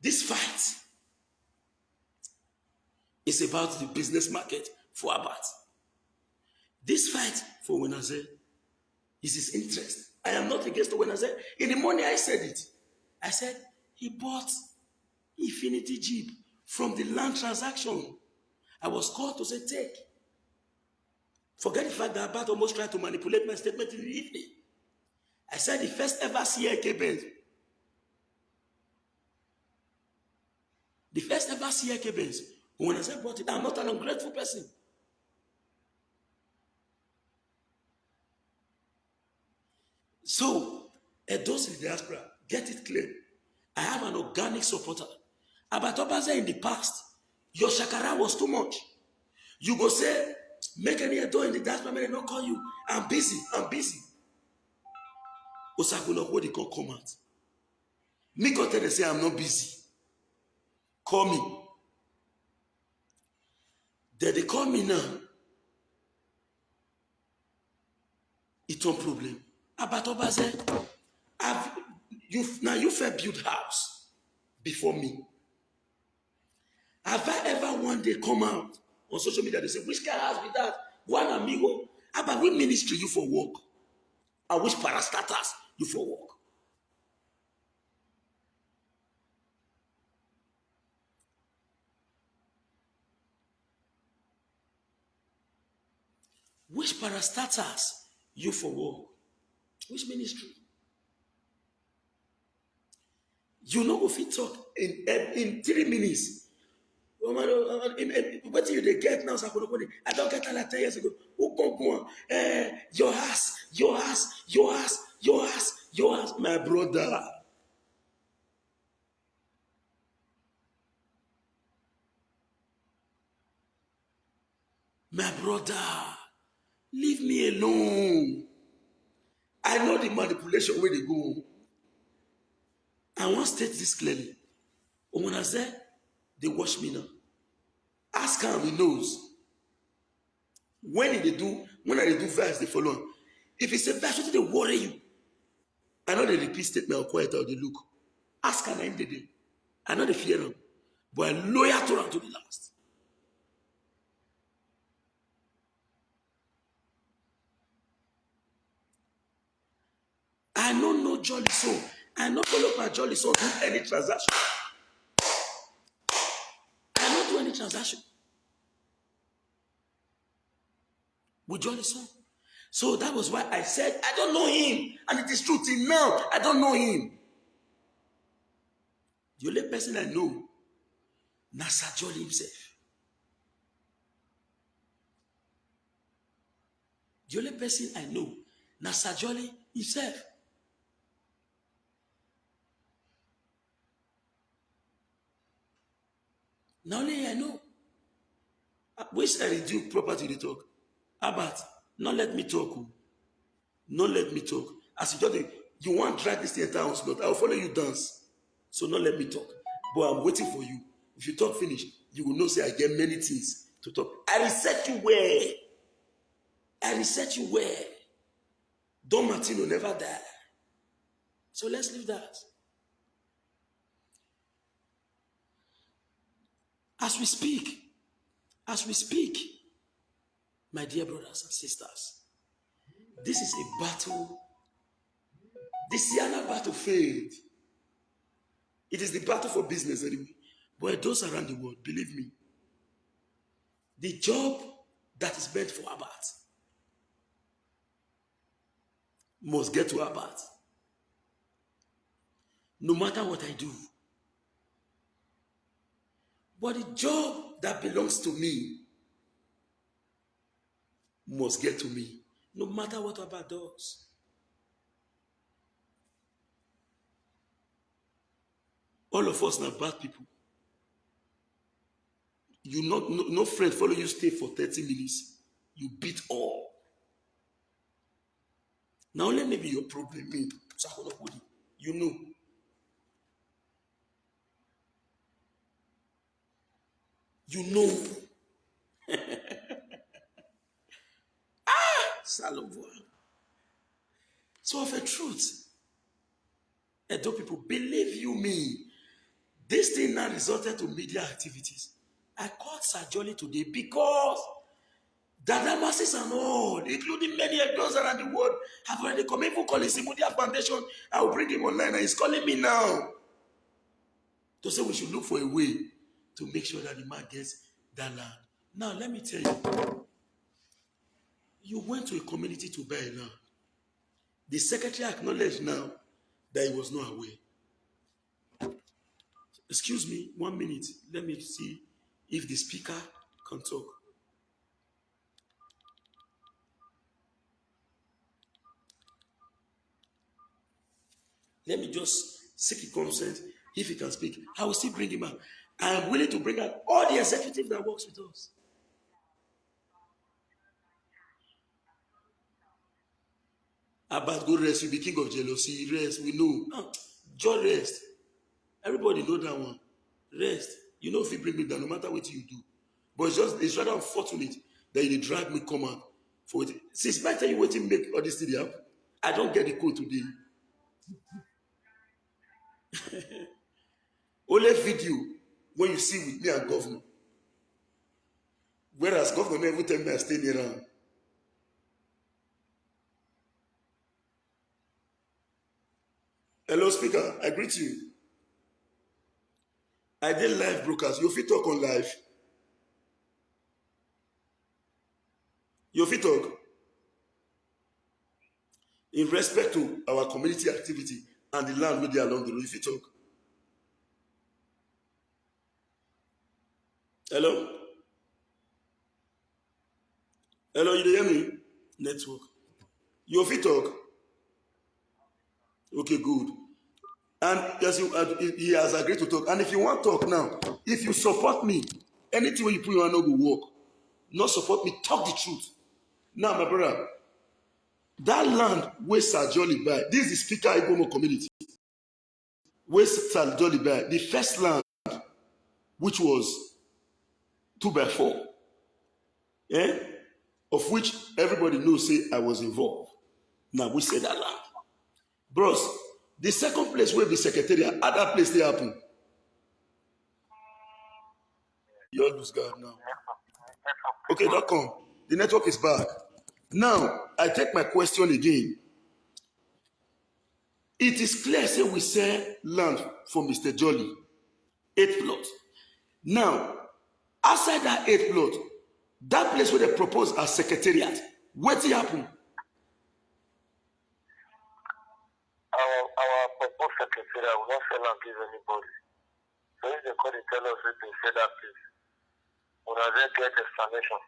this fight is about the business market for Abat. This fight for Wenaze is his interest. I am not against Wenaze. In the morning I said it. I said he bought Infinity Jeep from the land transaction. I was called to say take. Forget the fact that Abat almost tried to manipulate my statement in the evening. I said the first ever CIK Benz. The first ever CIK Benz. When I said bought it, I'm not an ungrateful person. So, those in the diaspora, get it clear. I have an organic supporter. Abat Obaze in the past, your shakara was too much. You go say, make any door in the diaspora, may they not call you. I'm busy. Osakuno, what they call come out. Me go tell them say I'm not busy. Call me. Then they call me now. It's no problem. Abat Obaze, you first build house before me. Have I ever one day come out on social media, they say, which kind of house be that? One amigo. About which ministry you for work? And which parastatus you for work? Which parastatus you for work? Which ministry? You know if you talk in 3 minutes. What you they get now? I don't get that 10 years ago. Your house, my brother. My brother, leave me alone. I know the manipulation where they go. I want to state this clearly. When I say they watch me now, ask him, he knows. When I do verse, they follow. If it's a verse, what do they worry you? I know they repeat statement or quiet or they look. Ask him end the day. I know they fear them, but I'm loyal to them to the last. I don't know Jolly Son. I don't follow my Jolly Son do any transaction. I don't do any transaction with Jolly Son. So that was why I said, I don't know him. And it is true till now, I don't know him. The only person I know, Nasa Jolly himself. The only person I know, Nasa Jolly himself. Now only I know. Which I reduce property to talk. Abat, not let me talk. Not let me talk. As you just you want to drag this thing entire house, but I will follow you dance. So not let me talk. But I'm waiting for you. If you talk finish, you will know say I get many things to talk. I reset you where? I reset you where? Don Martino never died. So let's leave that. As we speak, my dear brothers and sisters, this is a battle. The Siana battle failed. It is the battle for business anyway. But those around the world, believe me, the job that is meant for Abat must get to Abat. No matter what I do. But the job that belongs to me must get to me. No matter what Abat does. All of us are bad people. No friend follow you stay for 30 minutes. You beat all. Now let me be your problem. Me, you know. You know. Salova. So of a truth, Edo people, believe you me, this thing now resulted to media activities. I called Sir Jolly today because Dada masses and all, including many adults around the world, have already come. Even calling Simudia Foundation, I will bring him online, and he's calling me now to say we should look for a way to make sure that the man gets that land. Now, let me tell you, you went to a community to buy a land. The secretary acknowledged now that he was not aware. Excuse me, 1 minute. Let me see if the speaker can talk. Let me just seek his consent. If he can speak, I will still bring him out. I am willing to bring out all the executives that works with us. About good rest, you be king of jealousy. Rest, we know. Just rest. Everybody know that one. Rest. You know if you bring me down, no matter what you do. But it's rather unfortunate that you drag me come out for it. Since by the time you wait to make all this thing happen, I don't get the code today. Only video when you see with me and governor. Whereas governor every time I stay around. Hello, speaker. I greet you. I did live broadcast. You fit talk on live. You fit talk. In respect to our community activity and the land where they along the road, you fit talk. Hello? Hello, you hear me? Network. You fit talk? Okay, good. And yes, he has agreed to talk. And if you want to talk now, if you support me, anything when you put your hand on will work. Not support me, talk the truth. Now, my brother, that land where Sir Jolly buy, this is the Speaker Igbomo community. Where Sir Jolly buy, the first land, which was 2x4, of which everybody knows, say I was involved. Now, we say that land. Bros, the second place where the secretariat, at that place they happen. You all lose God now. Okay, .com. The network is back. Now, I take my question again. It is clear, say we sell land for Mr. Jolly. 8 plots. Now, outside that 8 plot, that place where they propose as secretariat, what happened? Our proposed secretariat will not sell and give anybody. So if they call and tell us that they say that place, we will then get explanation.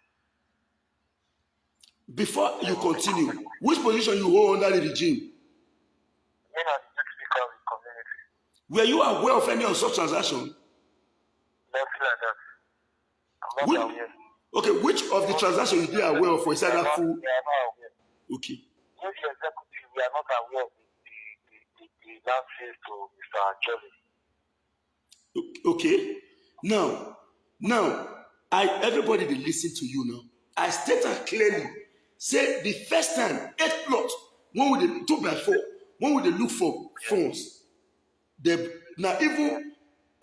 Before you continue, which position you hold under the regime? Me as the speaker of the community. Were you aware of any of such transaction? Nothing like that. I'm not aware. Okay, which of the transactions you are aware of for inside that full? Yeah, I'm not aware. Okay. the executive, we are not aware of the land sales to Mr. Jolly. Okay. Now, everybody they listen to you now. I stated clearly. Say the first time 8 plot, when we dey 2 by 4, when we dey look for funds, they now even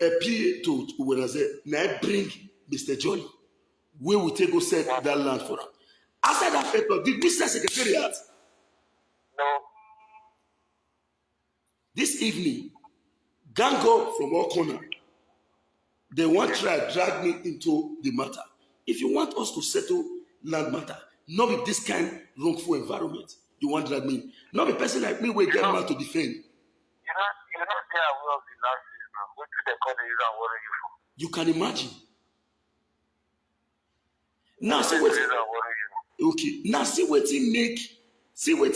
a PA to when I say now bring Mr. Jolly, where we take go set that land for him. After that 8 plot, did Mr. Secretariat? No. This evening, gang up from all corner. They want to try drag me into the matter. If you want us to settle land matter, not with this kind wrongful environment, you want to drag me in. Not a person like me will get man to defend. You're not there aware of the land sales now. What do they call the user and worry you for? You can imagine. Now see what. Okay. Now see what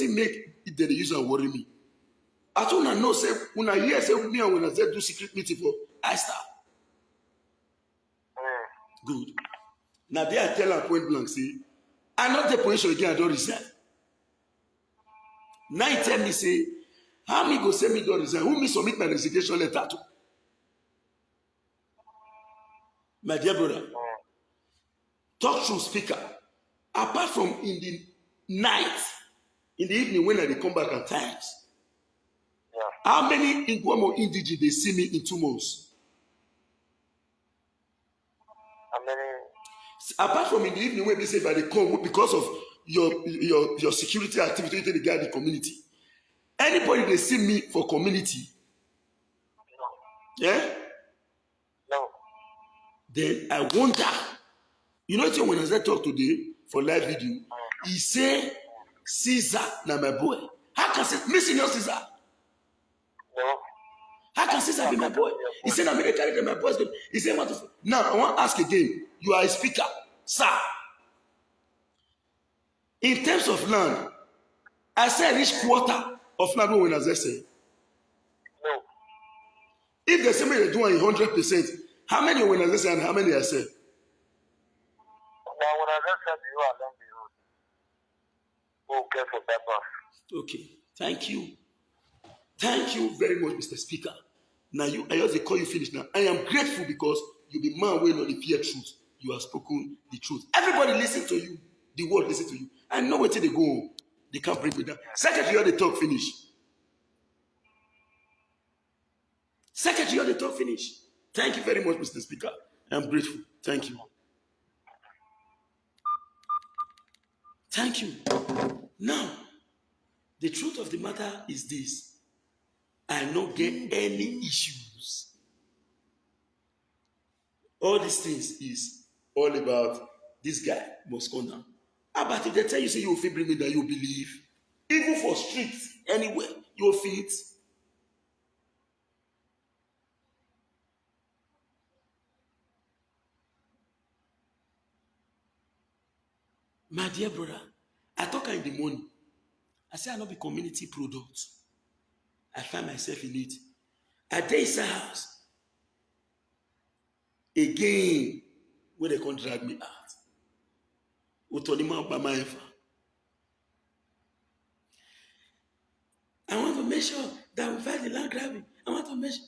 it make the user worry me. I told her no say when I hear say me and when I say do secret meeting for I start. Good. Now there I tell her point blank say I not the position again I don't resign. Now he tell me say how me go say me don't resign? Who me submit my resignation letter to? My dear brother, talk to speaker. Apart from in the night, in the evening when I come back at times, how many Iguamo indigene they see me in 2 months? How many? Apart from in the evening when they say by the come because of your security activity to the guy the community. Anybody they see me for community, No. yeah? No. Then I wonder. You know when I talk today for live video, he say Caesar na my boy. How can Caesar, me senior Caesar? No. How can Caesar be my boy? He said I'm going to carry my boys. He said what? Now I want to ask again. You are a speaker, sir. In terms of land, I said reach quarter of land when I say. No. If they say me they do 100%, how many when I say and how many I say? Now when I just said you along the road, okay for that path. Okay, thank you. Thank you very much, Mr. Speaker. Now I just call you finish now. I am grateful because you be man wey no dey fear truth. You have spoken the truth. Everybody listen to you. The world listen to you. I know wetin dey go on. They can't bring me down. Secretary, you the talk finish. Secretary, you the talk finish. Thank you very much, Mr. Speaker. I am grateful. Thank you. Thank you. Now, the truth of the matter is this. I don't get any issues. All these things is all about this guy must come down. But if they tell you, say you will bring me down, you believe. Even for streets, anywhere, you will fit. My dear brother, I talk in the morning. I say I not be community product. I find myself in it. I dey inside house. Again, when they can't drag me out. Utonima by my effort. I want to make sure that we find the land grabbing. I want to make sure.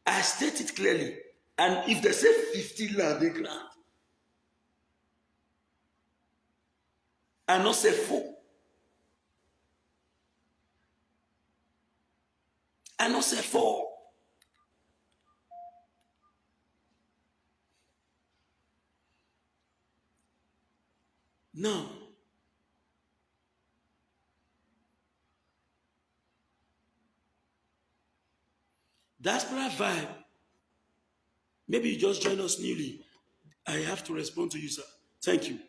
I state it clearly. And if they say 50 land, they grant. I not say 4. I not say 4. Now, diaspora vibe. Maybe you just join us newly. I have to respond to you, sir. Thank you.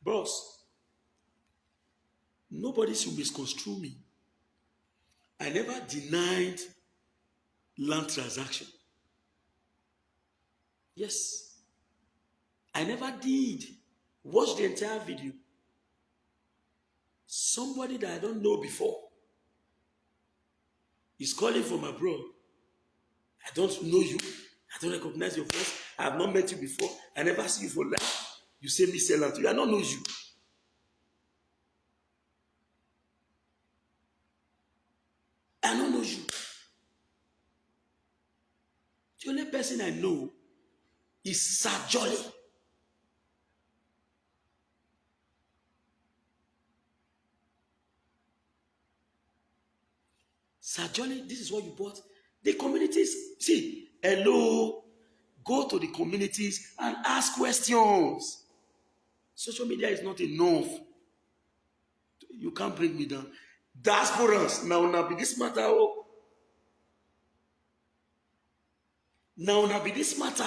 Boss, nobody should misconstrue me. I never denied land transaction. Yes. I never did. Watch the entire video. Somebody that I don't know before is calling from abroad. I don't know you. I don't recognize your voice. I have not met you before. I never see you for life. You say me sell land to you. I don't know you. The only person I know is Sir Jolly. Sir Jolly, this is what you bought. The communities, see, hello, go to the communities and ask questions. Social media is not enough. You can't bring me down. Diasporans, now be this matter. Oh. Now be this matter.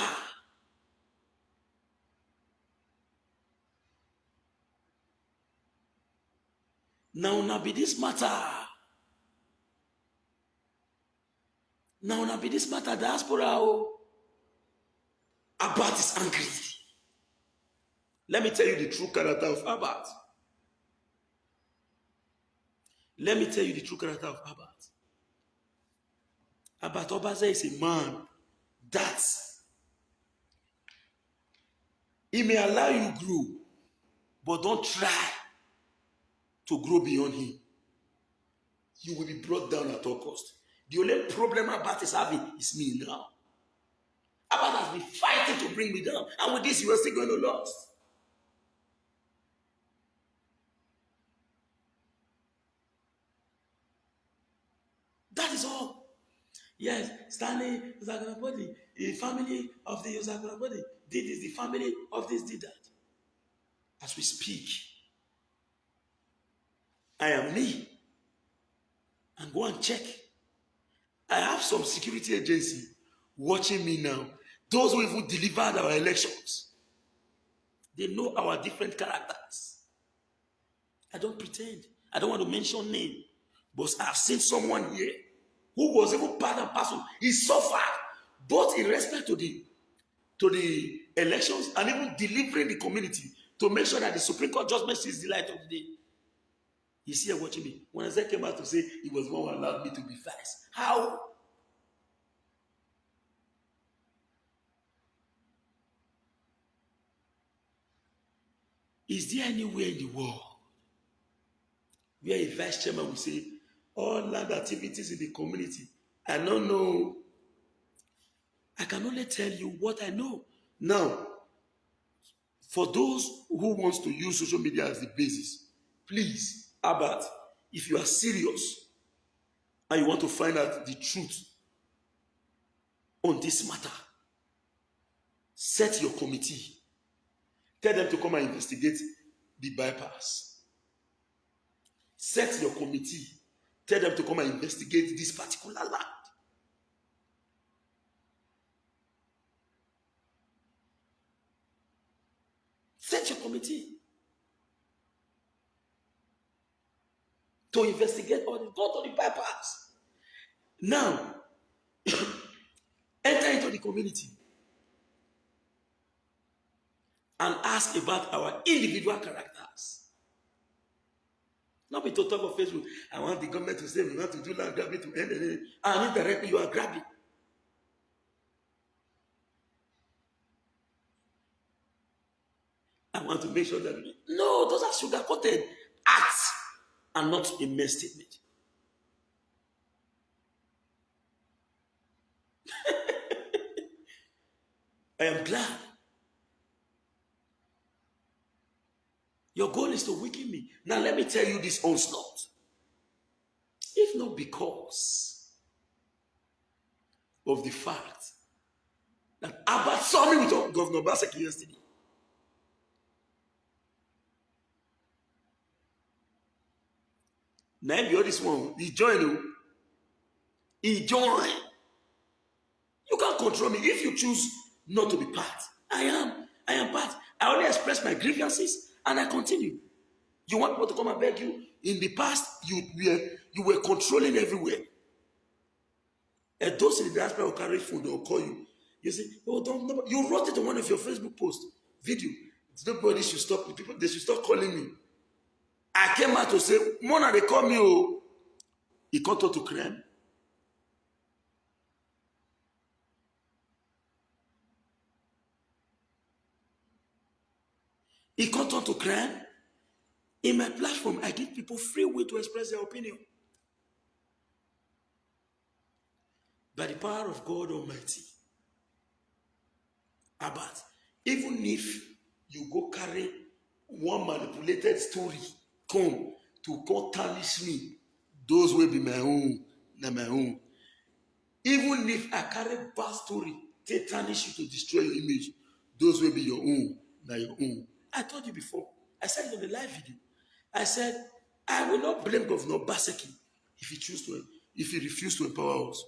Now be this matter. Now be this matter, diaspora. Oh. Abat is angry. Let me tell you the true character of Abat. Let me tell you the true character of Abat. Abat Obaze is a man that he may allow you grow, but don't try to grow beyond him. You will be brought down at all cost. The only problem Abat is having is me now. Abat has been fighting to bring me down, and with this you are still going to lose. That is all. Yes, Stanley Uzagbonabode, the family of the Uzagbonabode did this, the family of this did that. As we speak, I am me. And go and check. I have some security agency watching me now. Those who even delivered our elections. They know our different characters. I don't pretend. I don't want to mention name. But I've seen someone here who was even part and parcel. He suffered both in respect to the elections and even delivering the community to make sure that the Supreme Court judgment sees the light of the day. He's here watching me. When Isaiah came out to say he was one who allowed me to be vice. How? Is there anywhere in the world where a vice chairman will say, all land activities in the community, I don't know. I can only tell you what I know. Now, for those who wants to use social media as the basis, please, Abat, if you are serious and you want to find out the truth on this matter, set your committee. Tell them to come and investigate the bypass. Set your committee. Tell them to come and investigate this particular land. Set your committee to investigate all this. Go to the bypass. Now, enter into the community and ask about our individual characters. Not be to talk on Facebook. I want the government to say we want to do land grabbing to end it. And indirectly you are grabbing. I want to make sure that no, those are sugar-coated acts and not a mere statement. I am glad. Your goal is to weaken me. Now let me tell you this onslaught. If not because of the fact that Abat saw me with Governor Obaseki yesterday. Now you this one, he joined. He joined. You can't control me. If you choose not to be part, I am part. I only express my grievances and I continue. You want people to come and beg you? In the past, you were controlling everywhere. And those in the diaspora will carry food, they'll call you. You say, oh, don't. You wrote it on one of your Facebook posts, video. Nobody should stop. People, they should stop calling me. I came out to say, Mona, they call me. Oh, he got to crime. He got on to crime. In my platform, I give people free way to express their opinion. By the power of God Almighty, About even if you go carry one manipulated story come to go tarnish me, those will be my own, na my own. Even if I carry bad story, they tarnish you to destroy your image, those will be your own, na your own. I told you before. I said it on the live video. I said, I will not blame Governor Baseki if he refused to empower us.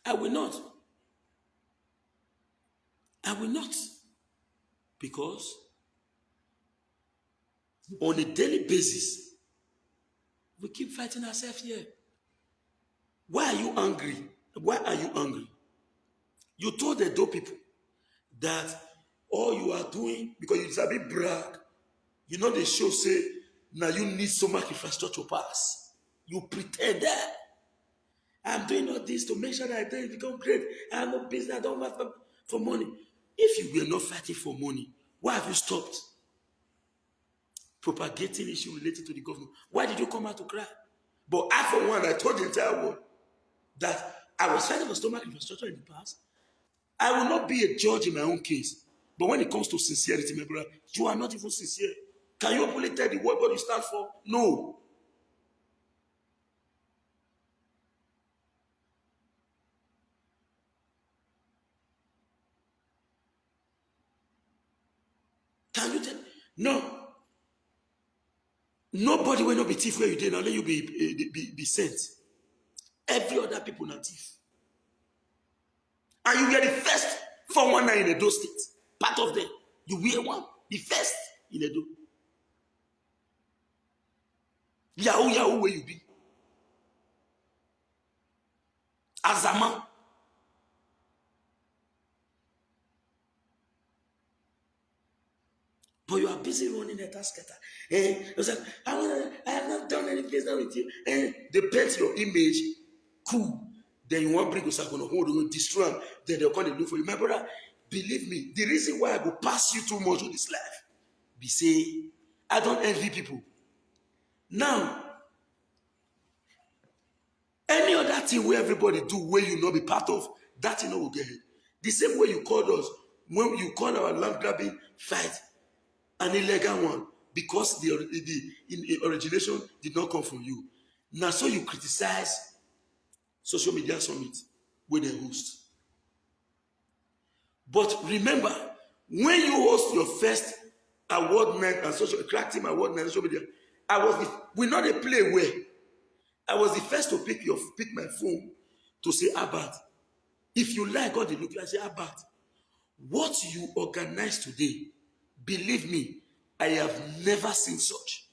I will not. I will not. Because on a daily basis, we keep fighting ourselves here. Why are you angry? Why are you angry? You told the dope people that all you are doing, because you sabi brag, you know the show say, now you need so much infrastructure pass. You pretend that I'm doing all this to make sure that I don't become great. I have no business, I don't work for money. If you were not fighting for money, why have you stopped propagating issues related to the government? Why did you come out to cry? But I, for one, I told the entire world that I was fighting for stomach infrastructure in the past. I will not be a judge in my own case. But when it comes to sincerity, my brother, you are not even sincere. Can you openly tell the world what you stand for? No. Can you tell? No. Nobody will not be thief where you did, unless you be sent. Every other people are thief. And you were the first 419 in Edo State. Part of them. You were one. The first in Edo. Yahoo, where you be? Azama. But you are busy running a tasketer. And you say, I have not done any business with you. And they paint your image cool. Then you want to bring us going to hold you, destroy them. Then they'll come and look for you. My brother, believe me, the reason why I go pass you too much on this life, be say, I don't envy people. Now, any other thing where everybody do where you not be part of, that you know will get it. The same way you called us, when you call our land grabbing fight an illegal one, because the origination did not come from you. Now, so you criticize social media summit with the host. But remember, when you host your first award night and social crack team award night and social media, we not a play where I was the first to pick my phone to say, Abad, if you like God, they look like say, Abad, what you organized today, believe me, I have never seen such.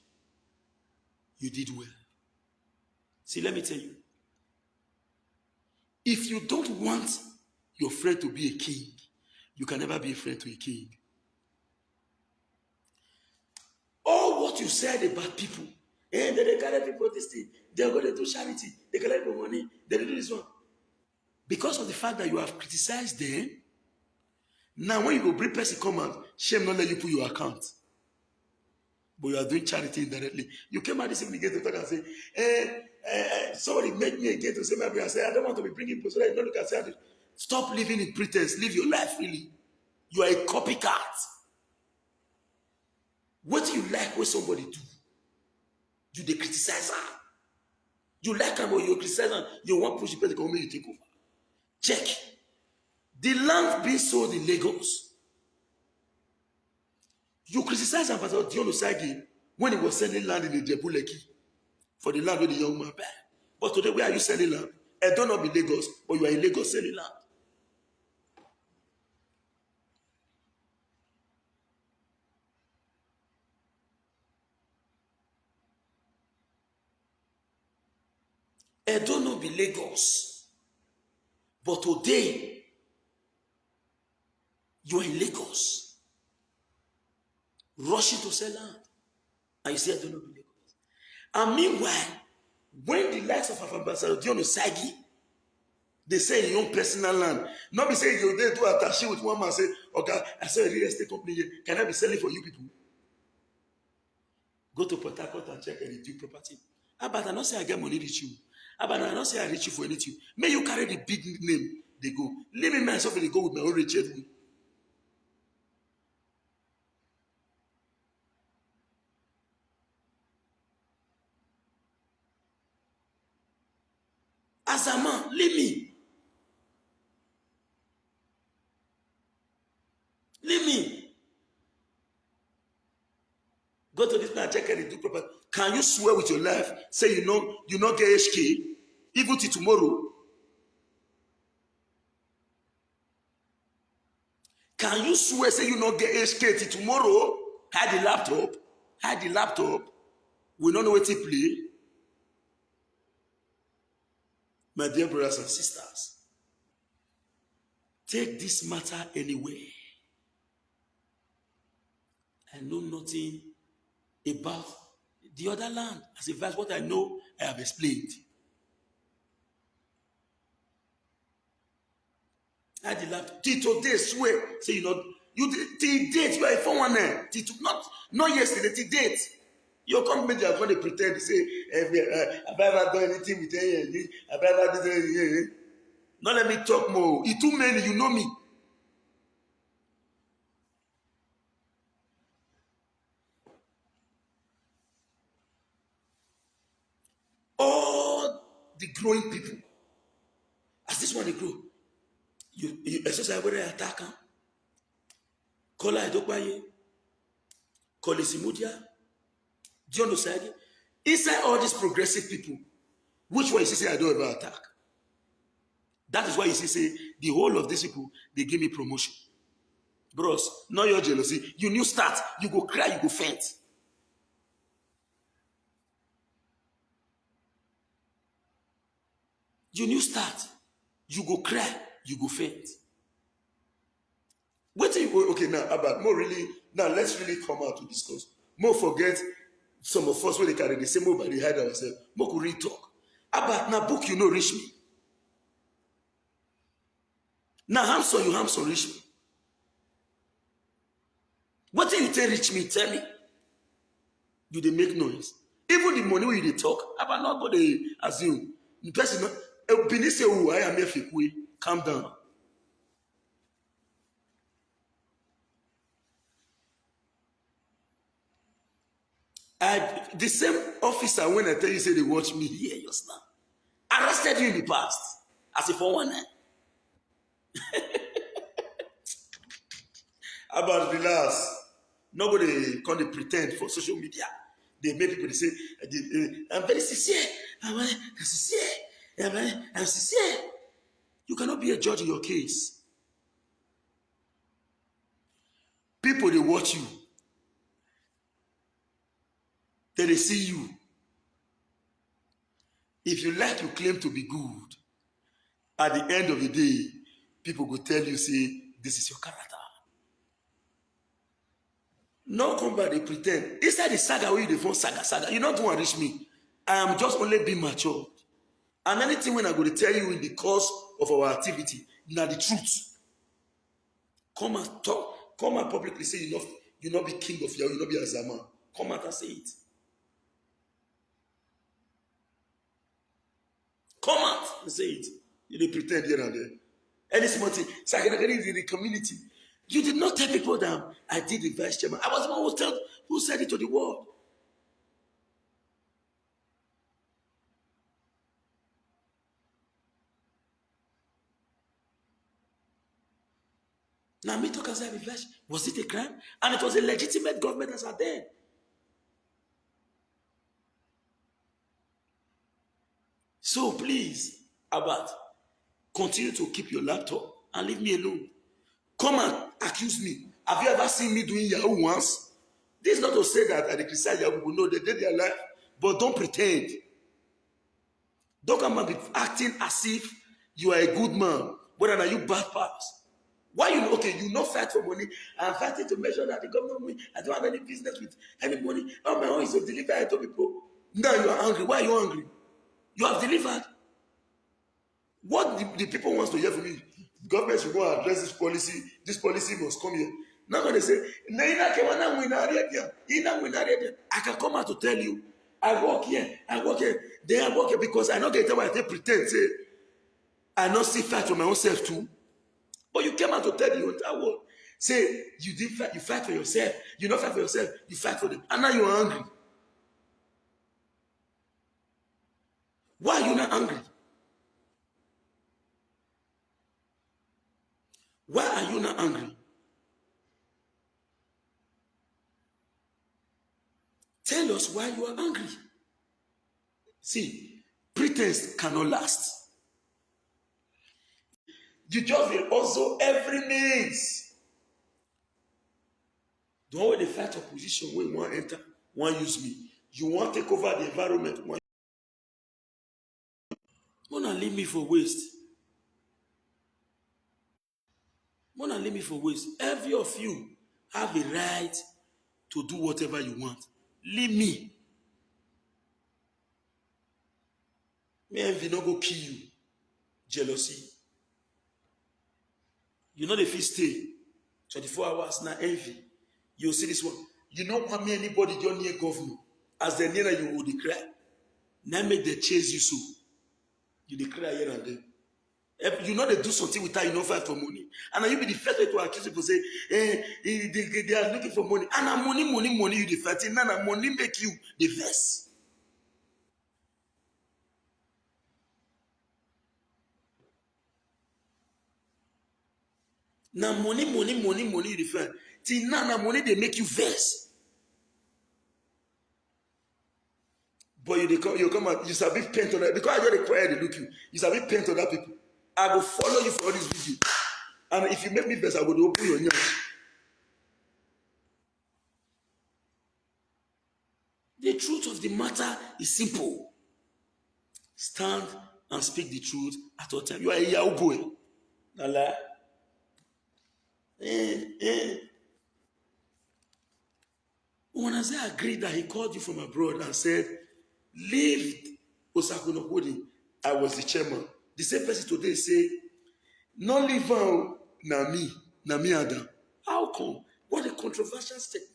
You did well. See, let me tell you. If you don't want your friend to be a king, you can never be a friend to a king. All what you said about people, and they carry people this thing, they're going to do charity, they collect people money, they do this one. Because of the fact that you have criticized them, now when you go bring person come out, shame not let you put your account. But you are doing charity indirectly. You came out this evening again to talk and say, somebody made me again to say my prayer. I say, I don't want to be bringing people so that you don't look and say, stop living in pretense. Live your life really. You are a copycat. What do you like what somebody do? You they criticize her. You like her, but you criticize her. You want to push the person to come and you take over. Check. The land being sold in Lagos. You criticize Ambassador Dion Osagi when he was selling land in the Jebuleki for the land where the young man buy. But today, where are you selling land? I don't know be Lagos, but you are in Lagos selling land. I don't know be Lagos, but today you are in Lagos. Rushing to sell land. And you say, I don't know be Lagos. And meanwhile, when the likes of Ambassador Dion Osagi, they say your own personal land, not be saying you there do attaché with one man say, okay, I saw a real estate company here. Can I be selling for you people? Go to Port Harcourt and check any due property. But I not say I get money reach you. But I not say I reach you for anything. May you carry the big name, they go. Leave me myself, they go with my own Richard. As a man, leave me. Leave me. Go to this man, check and do proper. Can you swear with your life? Say you not get HK, even till tomorrow. Can you swear say you not get HK till tomorrow? Hide the laptop. Hide the laptop. We don't know what to play. My dear brothers and sisters, take this matter anywhere. I know nothing about the other land. As a verse, what I know, I have explained. I did laptop. Till today, swear. Say till date, you are a 419. Not yesterday, till date. Your company are going to pretend to say, have I ever done anything with any? Have I ever done anything? Not let me talk more. It's too many, you know me. All the growing people, as this one they grow, you exercise whether attack them. Kola Edokwaye, Kola Simudia, John Osage. Inside all these progressive people, which one you say I don't ever attack? That is why you say the whole of these people, they give me promotion. Bros, not your jealousy. You new start, you go cry, you go faint. You new start, you go cry, you go faint. Wait till you go, okay, now, Abba, let's really come out to discuss. More forget some of us where they carry the same over, they hide ourselves. More could really talk. Abba, now book you reach me. Now Hamson reach me. What do you tell reach me? Tell me. You they make noise. Even the money where they talk, Abba, not go they assume. The person, I am here. Calm down. The same officer, when I tell you, say they watch me here just now, arrested you in the past as a 419. About relax. Nobody can pretend for social media. They make people say, I'm very sincere. I'm sincere. I'm sincere. You cannot be a judge in your case. People, they watch you. Then they see you. If you like, you claim to be good. At the end of the day, people will tell you, say, this is your character. No come back, they pretend. Inside the saga where you phone saga. You not want to reach me. I am just only being matured. And anything when I'm going to tell you in the course of our activity, now the truth. Come and talk. Come and publicly say you not be king of Yahweh, you not be Azama. Come out and say it. Come out and say it. You didn't pretend here and there. Any small thing, in the community. You did not tell people that I did the vice chairman. I was the one who said it to the world. Now, me talk as I vice. Was it a crime? And it was a legitimate government as I did. So please, Abba, continue to keep your laptop and leave me alone. Come and accuse me. Have you ever seen me doing Yahoo once? This is not to say that I criticize Yahoo people. No, they did their life. But don't pretend. Don't come and be acting as if you are a good man. Whether are you bad pass. Why you not fight for money? I'm fighting to make sure that the government, I don't have any business with any money. All my own is to deliver it to people. Now you are angry. Why are you angry? You have delivered. What the people want to hear from me? Government should go and address this policy. This policy must come here. Now when they say, I can come out to tell you, I work here. They are working because I don't get what I pretend. Say, I not still fight for my own self too. But you came out to tell the entire world. Say, you did fight, you fight for yourself. You not fight for yourself, you fight for them. And now you are angry. Why are you not angry? Why are you not angry? Tell us why you are angry. See, pretense cannot last. You just will also every means. Don't want to fight opposition when you want to enter, want to use me. You want to take over the environment. Wanna leave me for waste. Wanna leave me for waste. Every of you have a right to do whatever you want. Leave me. Me envy no go kill you. Jealousy. You know the feast stay 24 hours now envy. You see this one. You know how me anybody don't near government. As the nearer you will declare. Now make they chase you so. You declare here and there. You know they do something without you not fight for money. And you be the first way to accuse people say, they are looking for money. And money, you the fighting. And money make you the verse. Now money, you the fight. Till now money they make you verse. But you come out, you sabi paint on that. Because I just require they look you. You sabi paint on that people. I will follow you for all this video. And if you make me verse, I will open your nose. The truth of the matter is simple. Stand and speak the truth at all times. You are a Yahoo boy. Nala. When Isaiah agreed that he called you from abroad and said, leave Osakuno Holding, I was the chairman. The same person today say, not leave out Nami Adam. How come? What a controversial statement.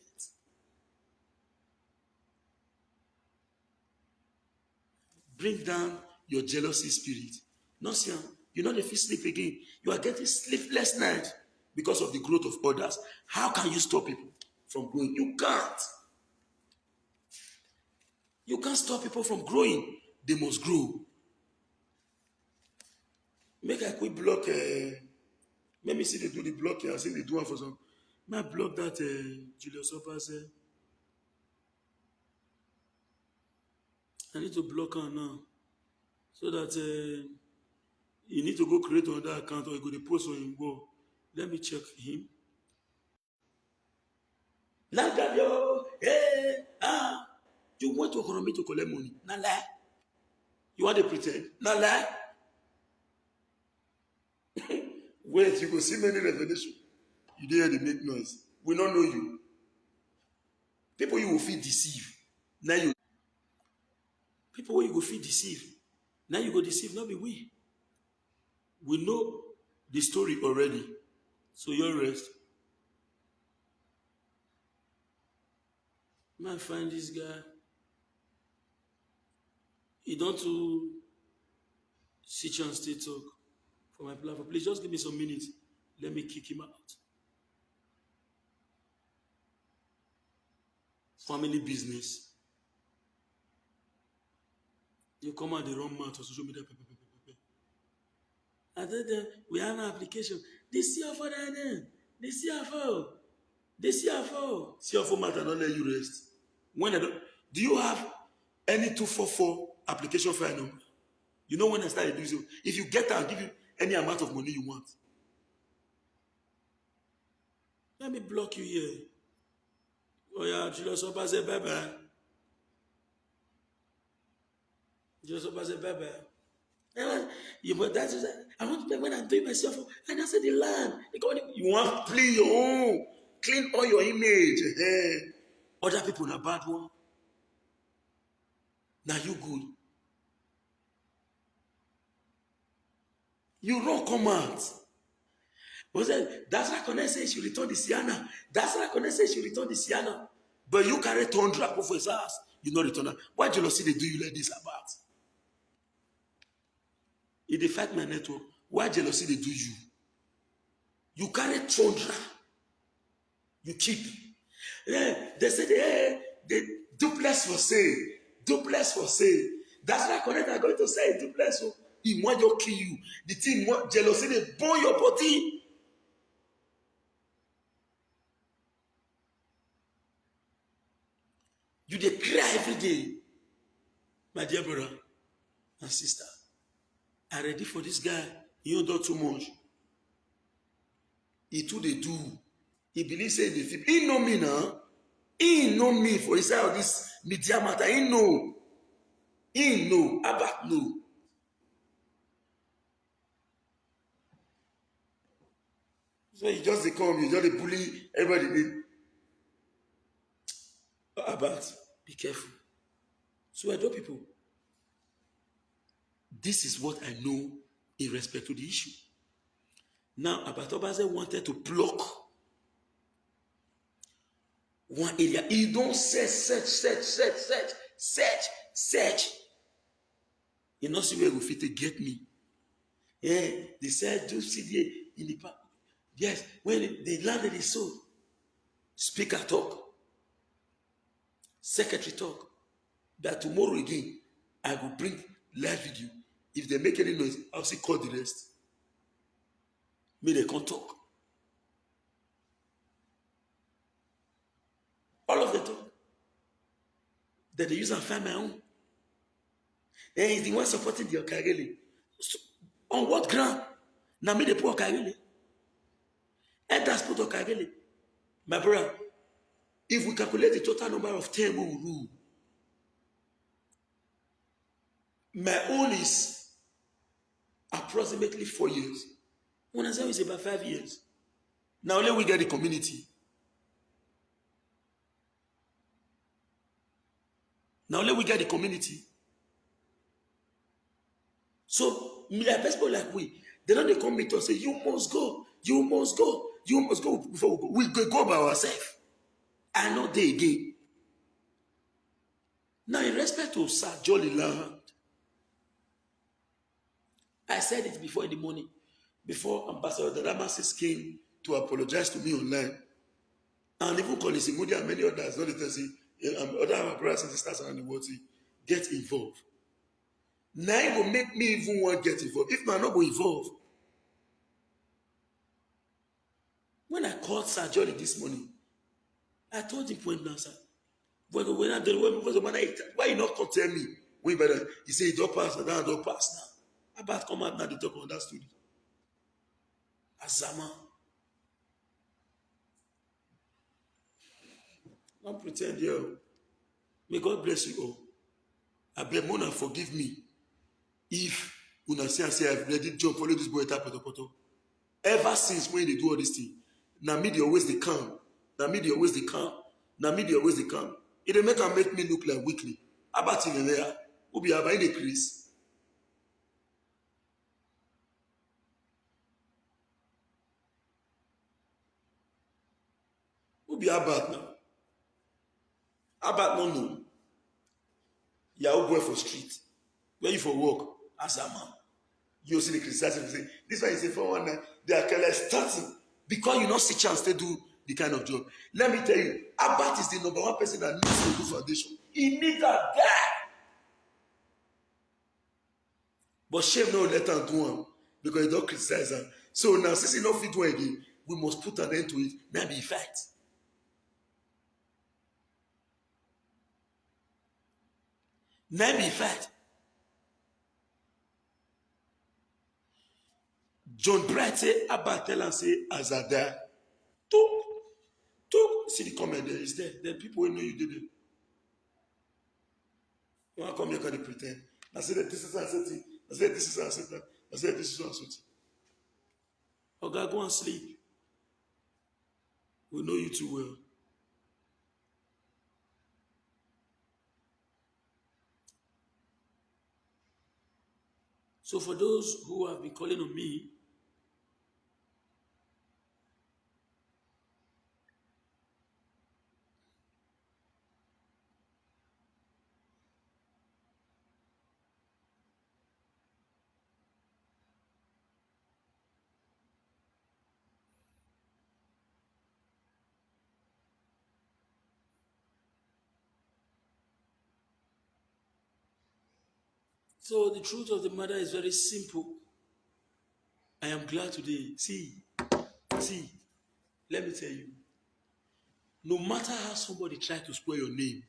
Bring down your jealousy spirit. Nonsense. You know if you sleep again, you are getting sleepless night because of the growth of others. How can you stop people from growing? You can't. You can't stop people from growing. They must grow. Make a quick block. Let me see they do the block here. I see they do one for some. May I block that Julius Opas? I need to block her now. So that you need to go create another account or you go to post on him. Go. Let me check him. You went to Horomi to collect money. Not lie. You want to pretend? Not lie. Wait, you go see many revelations. You didn't hear the make noise. We don't know you. People you will feel deceived. Now you. People you will feel deceived. Now you go deceive, not be we. We know the story already. So you rest. Man, find this guy. He don't to sit and stay talk for my platform. Please just give me some minutes. Let me kick him out. Family business. You come out the wrong mouth or social media. And then we have an application. The CFO there. The CFO. The CFO. CFO matter not let you rest. When I don't, do you have any 244 application file number? You know when I started doing so. If you get that, I'll give you any amount of money you want. Let me block you here. Oh yeah, Julius Oba say bye-bye. Julius Oba say bye-bye. But that is I want to pay when I'm doing myself. And I said the land. You want to play your own. Clean all your image. Other people are bad one. Now you good. You don't come out. That's why Connect says she return the Sienna. That's why Connect says she return the Sienna. But you carry 200 for his ass. You not return her. Why jealousy they do you like this about? If they fight my network, why jealousy they do you? You carry tundra, you keep. Yeah, they say the duplex for sale, duplex for sale. That's not correct. I'm going to say duplex. So he want to kill you. The thing want jealousy they burn your body. You dey cry every day, my dear brother and sister. I ready for this guy. He don't do too much. He too they do. He believes say the thief. He know me now. He know me for inside of this media matter. He know. He know. Abba know. So you just they come, you just they bully everybody. About be careful. So I tell people, this is what I know in respect to the issue. Now, Abatobaze wanted to block one area. He don't search. You know, see where we fit to get me. Yeah, they said, do CDA in the park. Yes, when they landed it so, speaker talk, secretary talk, that tomorrow again, I will bring live video. If they make any noise, I'll see call the rest. May they can't talk. All of them talk. Then they use and find my own. And he's the one supporting the Okagele. So, on what ground? Now me they put Okagele. And that's put Okagele. My brother, if we calculate the total number of terms we will rule, my own is approximately 4 years. When I say it's about 5 years. Now let we get the community. Now let we get the community. So, people like they don't come meet us and say, you must go before we go. We go by ourselves. I know they again. Now, in respect to Sir Jolly Land, I said it before in the morning, before Ambassador Damasis came to apologize to me online, and even Collins Moody and many others, not to say, other our brothers and sisters around the world, get involved. Now it will make me even want to get involved. If I'm not going to involve, when I called Sir Jolly this morning, I told him point now, sir. Why you not come tell me? We better. He said, don't pass, and don't pass now. About come out now, they talk on that studio. Azama. Don't pretend, yo. May God bless you all. I beg Mona forgive me if una say I've ready job follow this boy tap poto. Ever since when they do all this thing, now me they always they come. Now me they always they come. Now me they always they come. It dey make me look like weakly. About in there, who be about in the crease. Who be about now? About no. Yahoo boy for street. Where you for work? As a man. You see the criticize and say, this one is a 419. They are careless starting. Because you not see chance to do the kind of job. Let me tell you, Abat is the number one person that needs to do foundation. He needs a guy. But shame no let him do him because he don't criticize him. So now since he not fit one again, we must put an end to it. Now be fight. Now be fight. John Bright say Abat tell and say Azada. See the comment there is there. Then people will know you did it. You want to come here and pretend. I said that this is uncertain. I said this is uncertain. I said this is uncertain. Okay, go and sleep. We know you too well. So for those who have been calling on me, So the truth of the matter is very simple. I am glad today. See, let me tell you. No matter how somebody try to spoil your name,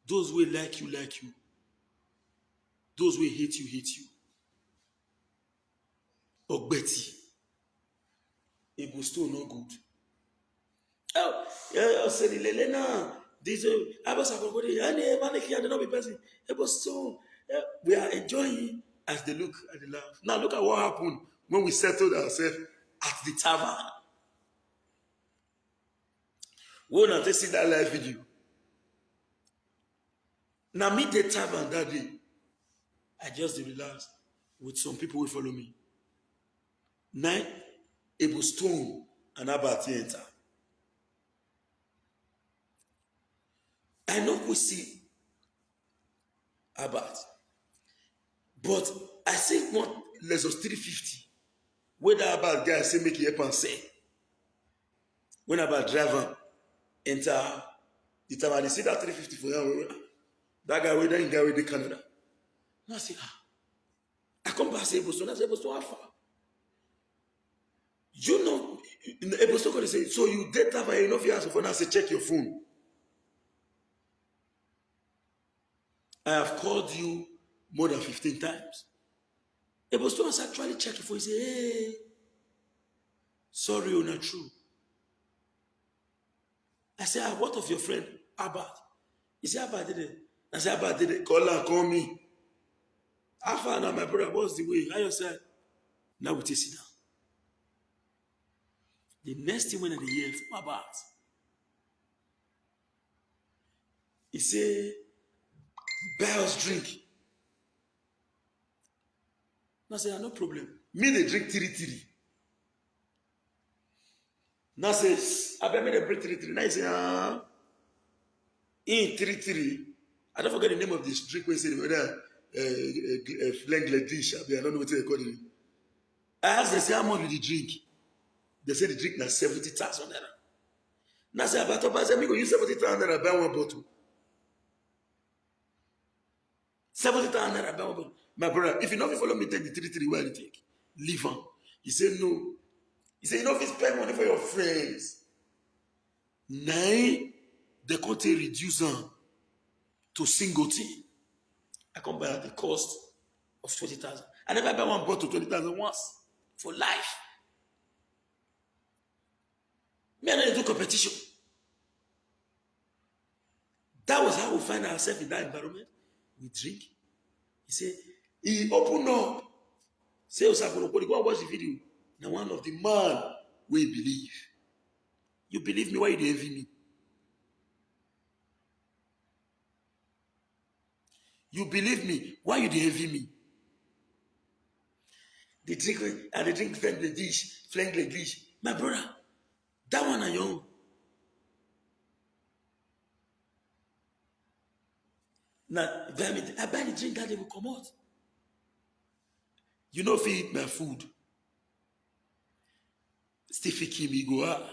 those who like you, like you. Those who hate you, hate you. Ogbeti. Ebo still no good. Oh, yeah, say the lele na. This Abbas Abogode, and Maniki, and not be person. Ebo still, we are enjoying as they look at the laugh. Now look at what happened when we settled ourselves at the tavern. We want to see that live video. Now meet the tavern that day. I just relaxed with some people who follow me. Now, Ebo Stone and Abati enter. I know we see Abat, but I say what Lexus 350. When that Abat guy say make it up and say, when Abat driver enter the time and they see that 350 for him, that guy whether in guy with the Canada. Now I say, I come back say Ebo Stone. I say Ebo Stone how far? You know, Ebo Stone going to say, so you date Tava enough years for now. I say check your phone. I have called you more than 15 times. Ebo Stone has actually checked your phone. He say, hey, sorry, you're not true. I say, what of your friend Abad? He said, Abad did it. I said, Abad did it. Call me. How far now, my brother? What's the way? How you said? Now we take it down. The next thing when I hear from Abad, he say, buy us drink. Now I say, no problem. Me they drink tiri. Now says, I bet me they drink tiri. Now he say, in tiri. I don't forget the name of this drink. We say whether flangle dish. I don't know what they call it. I asked them, say how much will the drink? They say the drink na 70,000 naira. Now say about I say me go use 70,000 naira buy one bottle. 70,000 naira buy one bottle. My brother, if you not follow me, take the 3 where you take. Leave on. He said no. He said you know if you spend money for your friends. Now they can't reduce them to single thing. I come buy at the cost of 20,000. I never buy one bottle 20,000 once for life. Me and I do competition. That was how we find ourselves in that environment. We drink. He said, he opened up. Say, Osakono, go and watch the video. Now one of the man we believe. You believe me, why you don't envy me? You believe me, why you don't envy me? They drink and they drink flangle dish. My brother, that one are young. Now, I buy the drink that they will come out. You know if you eat my food, still fake me go out.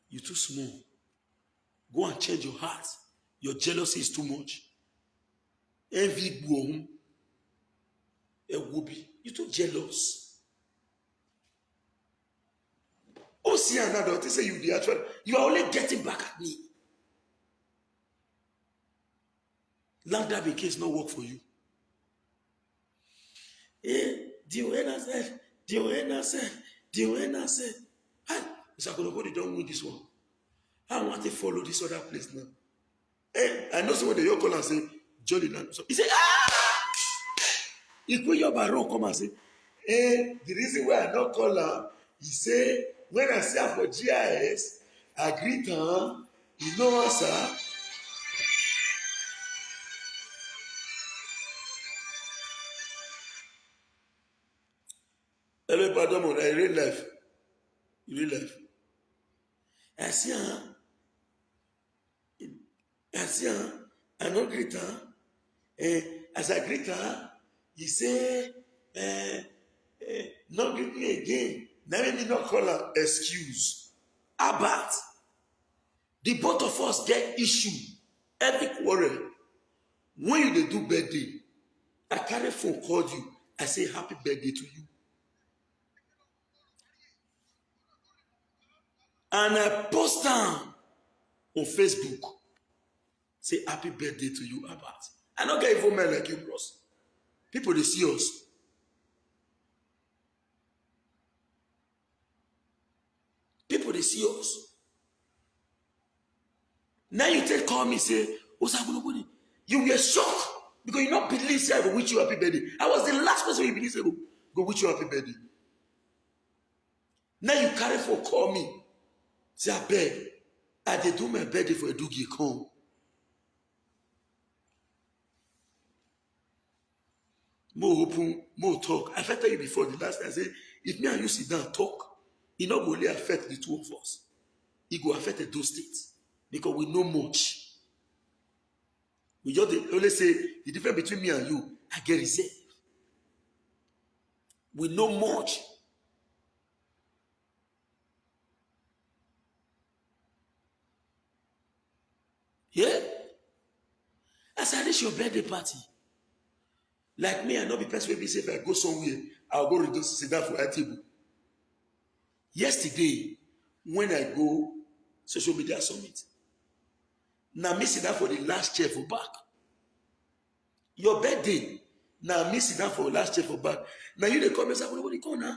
You too small. Go and change your heart. Your jealousy is too much. Envy go. You too jealous. Oh, see another. They say you are only getting back at me. Land that case not work for you. The owner said, hey, Mr. Akonokodi don't win this one. I want to follow this other place now. Hey, I know someone they call and say, Jolly Land. So he said, He put your baron come and say, the reason why I not call her, he say, when I say for GIS, I greet her, you know what, sir? Hello, pardon, I real life. Real life. I see her. I not greet her. As I greet her, he say, not greet me again. Now let me not call her excuse. Abat, the both of us get issue. Every quarrel, When you dey do birthday, I carry phone, called you, I say happy birthday to you. And I post am on Facebook. Say happy birthday to you, Abat. I don't get evil men like you, bros. People, they see us. People, they see us. Now you take call me, say, you were shocked because you not believe say I go wish you happy birthday. I was the last person you believe say go wish you happy birthday. Now you carry for call me. Say, I beg, I dey do my birthday for a doogie come. More open, more talk. I tell you before the last time, I say, if me and you sit down talk, it not only affect the two of us. It go affect those states. Because we know much. We just only say, the difference between me and you, I get reserved. We know much. Yeah? As I reach your birthday party, like me, I not be person will be say if I go somewhere, I'll go reduce sit down for a table. Yesterday, when I go social media summit, now me sit down for the last chair for back. Your birthday, now me sit down for the last chair for back. Now you they come and say, come on, I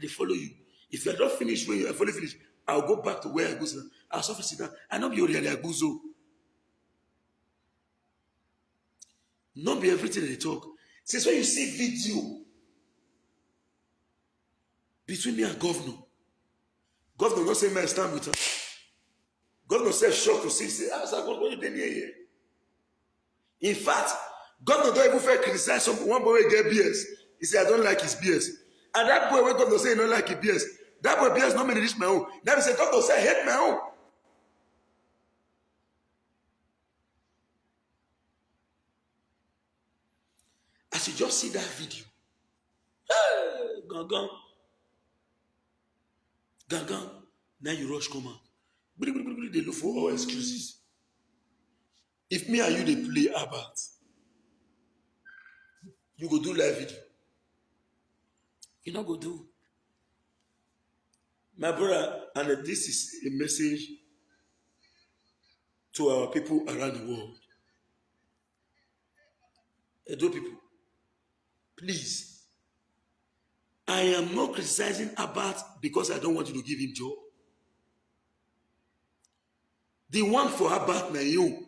they follow you. If you are not finished when you are fully finished, I'll go back to where I go sit down. I'll sit down. I not be already I go so. Not be everything they talk. Since when you see video between me and governor not say man stand with her. Governor said shocked to see, say, what you doing here? In fact, governor don't even fair criticize one boy get BS. He said, I don't like his BS. And that boy when governor say he don't like his BS, that boy BS not many reach my own. Now he said, governor say I hate my own. As you just see that video, hey, gang, now you rush come out. They look for all excuses. If me and you they play about, you go do live video. You not go do. My brother, and this is a message to our people around the world. Edo people, please, I am not criticizing Abat because I don't want you to give him job. The one for Abat na you.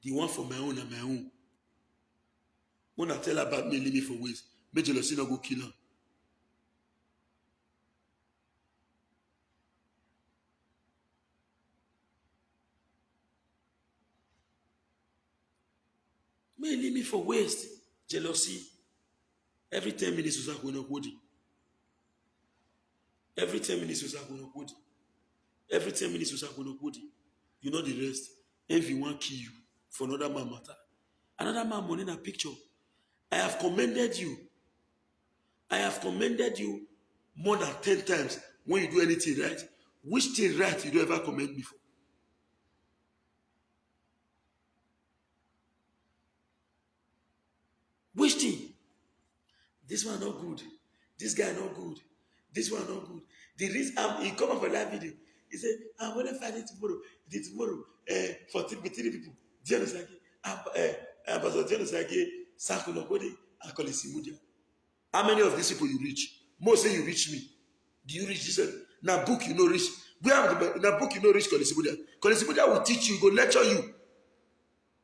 The one for my own and my own. When I tell about me, leave me for ways, make jealousy not go kill him. May leave me for waste, jealousy. Every 10 minutes was going to body. Every 10 minutes was going to body. Every 10 minutes was going to body. You know the rest. Envy won't kill you for another man matter. Another man money in a picture. I have commended you. I have commended you more than 10 times when you do anything right. Which thing right you don't ever commend me for? Which thing? This one not good. This guy not good. This one not good. The reason he come up for live video. He said, I'm going to find it tomorrow. For 3 people. Ambassador Dianosage, Sanko Nobody, and Kolesimudia. How many of these people you reach? Most say you reach me. Do you reach this? Now book you no reach. Now book you no reach Kolesimudia. Kolesimudia will teach you, go lecture you.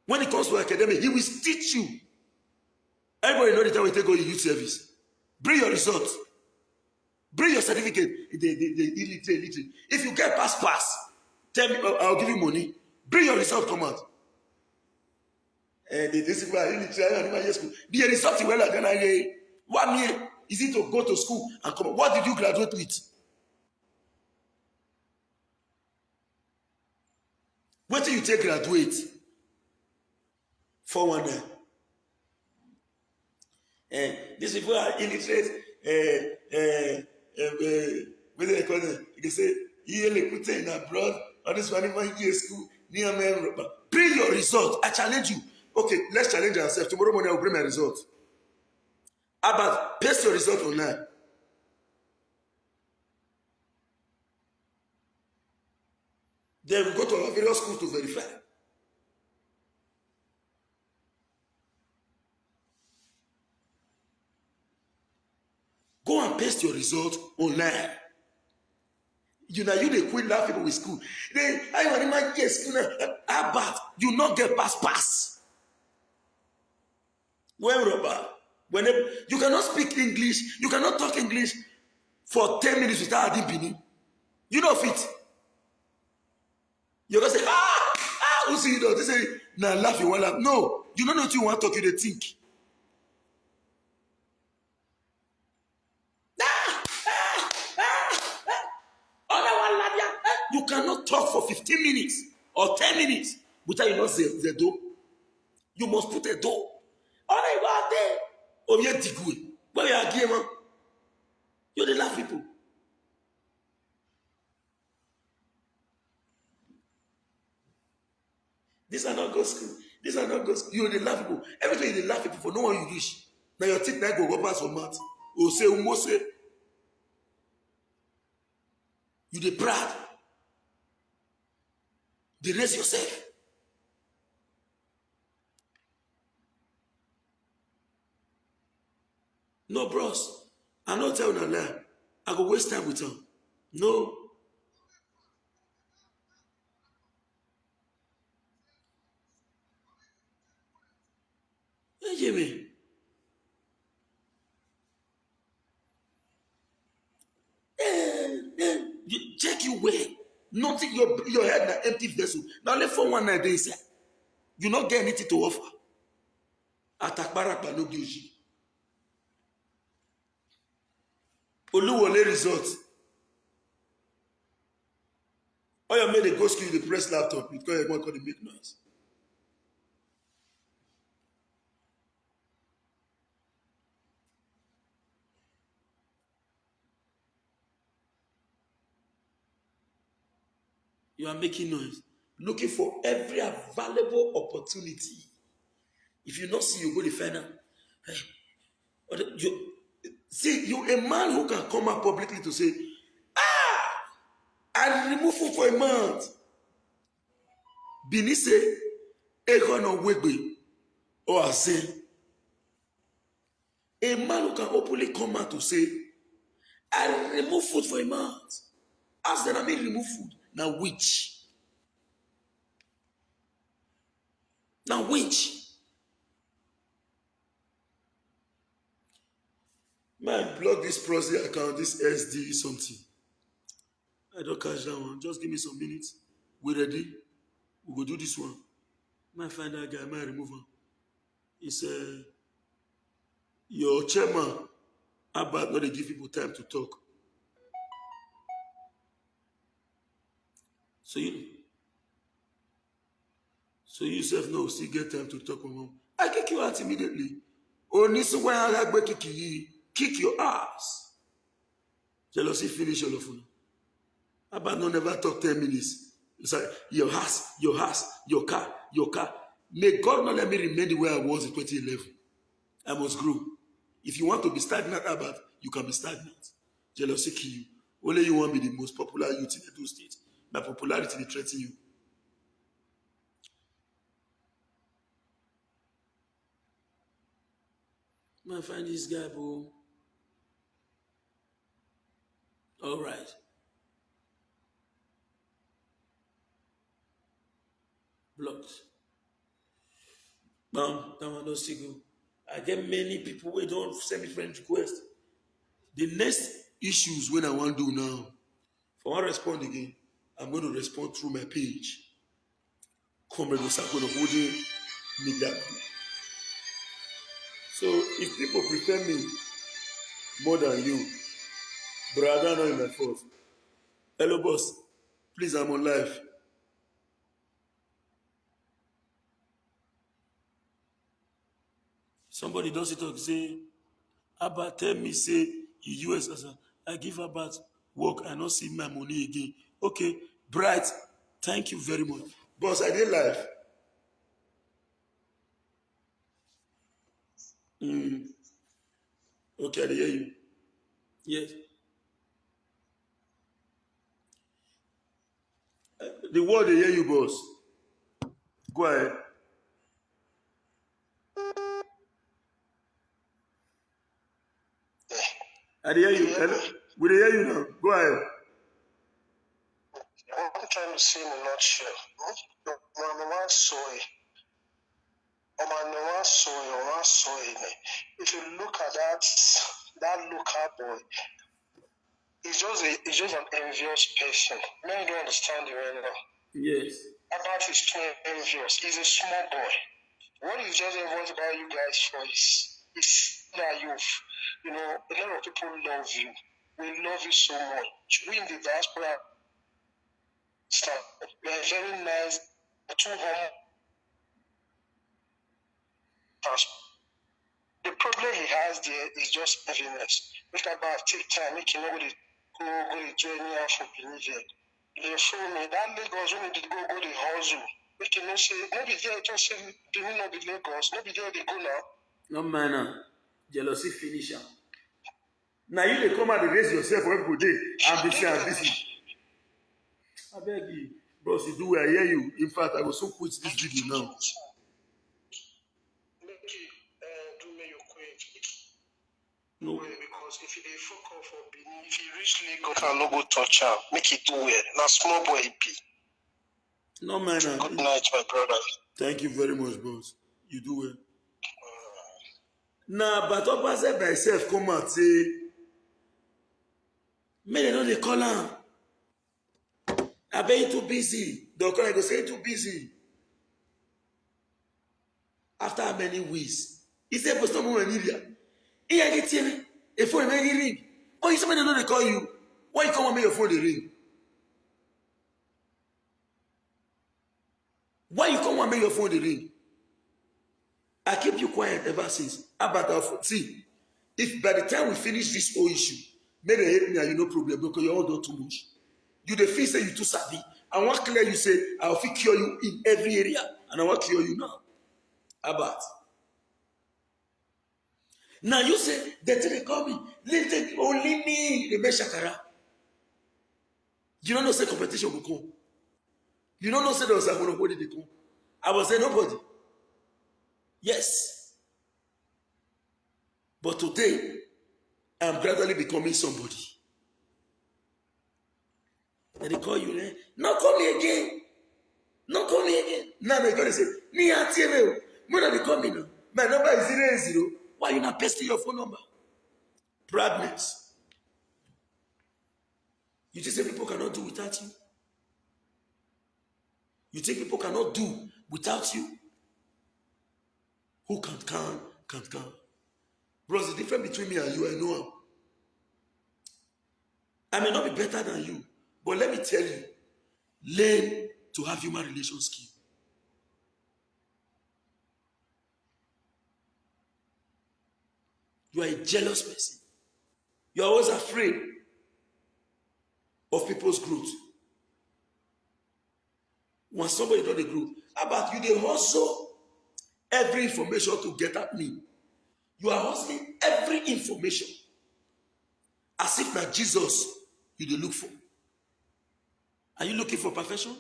When it comes to academic, he will teach you. Everybody know the time we take all your youth service. Bring your results. Bring your certificate. The illiterate. If you get pass, tell me, I'll give you money. Bring your result, come out. And this is why illiterate school. The result is well again. 1 year is it to go to school and come out. What did you graduate with? What do you take graduate? 419. These people are illiterate. What do they call them? They say, he put in abroad, all this one in 1 year school, Bring your result. I challenge you. Okay, let's challenge ourselves. Tomorrow morning I will bring my result. How about paste your result online? Then we go to our various schools to verify. Go and paste your result online. You dey quit laugh people with school. Then I want to imagine yes, how about you not get pass? When Robert, whenever you cannot speak English, you cannot talk English for 10 minutes without adding Benin. You know fit. You're gonna say, who see you? They say, nah, laugh, you want laugh. No, you don't know what you want to talk, you they think. You cannot talk for 15 minutes or 10 minutes without you not say the door. You must put a door. All I want there. Oh, yeah, digwe. Where you are game, you're the laugh people. These are not good school. These are not good school. You're the laugh people. Everything you the laugh people for no one you reach. Now your teeth now go pass your mouth. Oh, say, almost say. You the proud. They raise yourself. No, bros. I'm not telling a lie. I go waste time with them. No. You hear me? Check you where. Nothing, your head na empty vessel. Now let for 1 night days. You not get anything to offer. Atakbarapa no gilji. Oluwole result. All you made a go school, the press laptop because you want to make noise. You are making noise. Looking for every available opportunity. If you not see, you go to find out. You a man who can come out publicly to say, I remove food for a month. Bini say, Egon or Wegbe or Azen. A man who can openly come out to say, I remove food for a month. As then I mean remove food. Now which? Now which? Man, block this Prosy account, this SD something. I don't catch that one. Just give me some minutes. We ready? We go do this one. Man, find that guy, man, remove him. He said, your chairman, how about not they give people time to talk? So you self know, still get time to talk with him. I kick you out immediately. Only so when I like kick your ass. Jealousy finish all of you. How about no never talk 10 minutes? It's like your house, your car. May God not let me remain the way I was in 2011. I must grow. If you want to be stagnant about, you can be stagnant. Jealousy kill you. Only you want to be the most popular youth in Edo State. My popularity will threaten you. Man, find this guy, bro. All right. Blocked. Bam, that one don't still go. I get many people who don't send me friend request. The next issues when I want to do now, if I want to respond again, I'm going to respond through my page. Comrade Osako of Holding Media Group. So if people prefer me more than you, brother, not in my fault. Hello, boss. Please, I'm on live. Somebody does it talk, say, Abba tell me, say, you US as I give about work, I not see my money again. Okay, Bright, thank you very much. Boss, I did live. Okay, I dey hear you. Yes. The world they hear you, boss. Go ahead. I dey hear you. Hello. We dey hear you now. Go ahead. What I'm trying to say in a nutshell, one soy, one soy. If you look at that local boy, he's just an envious person. Men don't understand the right now. Yes. About is too envious. He's a small boy. What is just envious about you guys for is that you know, a lot of people love you. We love you so much. We in the diaspora, we are very nice, too humble. The problem he has there is just heaviness. Make about take time, make him know go the journey out for Benin. They show me that Lagos when they go the hustle. Make him know say maybe there just say Benin not the Lagos, maybe there they go now. No manner. Jealousy finisher. Now you dey come out and raise yourself when people dey. I'm busy, I'm busy. I beg you. Bros, you do well, I hear you. In fact, I will soon quit this video now. Make it do me your quick. No. Because if he dey fuck off for Benin, if he reach Lagos and no go touch am, make it do well. Now small boy he be. No manner. Good night, my brother. Thank you very much, boss. You do well. Now, but opposite by self come out say, "May they know they call am. I bet you too busy." The call go say too busy. After how many weeks? He said, "Post no more in India. He get here. A phone may ring. Oh, you somebody know they call you. Why you come and make your phone they ring? Why you come and make your phone they ring? I keep you quiet ever since. About our phone. See, if by the time we finish this whole issue, may they hate me and you no problem because you all done too much. You the feel say you too savvy. I want clear you say I'll fit cure you in every area, and I want cure you now. About. Now you say they call me. Only me the best shakara. You don't know say competition will come. You don't know say there was a nobody they come. I was saying nobody. Yes. But today, I'm gradually becoming somebody. And they call you, no call me again. No call me again. Now they're going to say, me and TV. When they call me now? My number is 080. Why you not pasting your phone number? Proudness. You just say people cannot do without you? You think people cannot do without you? Who can't count? Bros, the difference between me and you, I know. I may not be better than you, but let me tell you, learn to have human relation skill. You are a jealous person. You are always afraid of people's growth. When somebody does the growth, how about you? They hustle every information to get at me. You are hustling every information as if not Jesus you dey look for. Are you looking for perfection?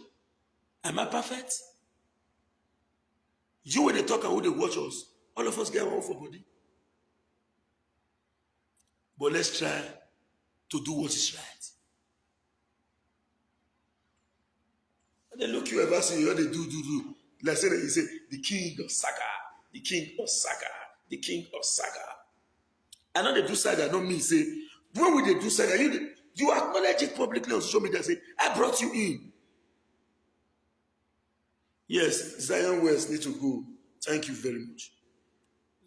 Am I perfect? You when they talk and when they watch us, all of us get one for body. But let's try to do what is right. And they look you ever see you, they do. Like say that you say, the king of saga, the king of saga, the king of saga. I know they do saga, not me say, when we they do saga, you acknowledge it publicly on social media, say, I brought you in. Yes, Zion West need to go. Thank you very much.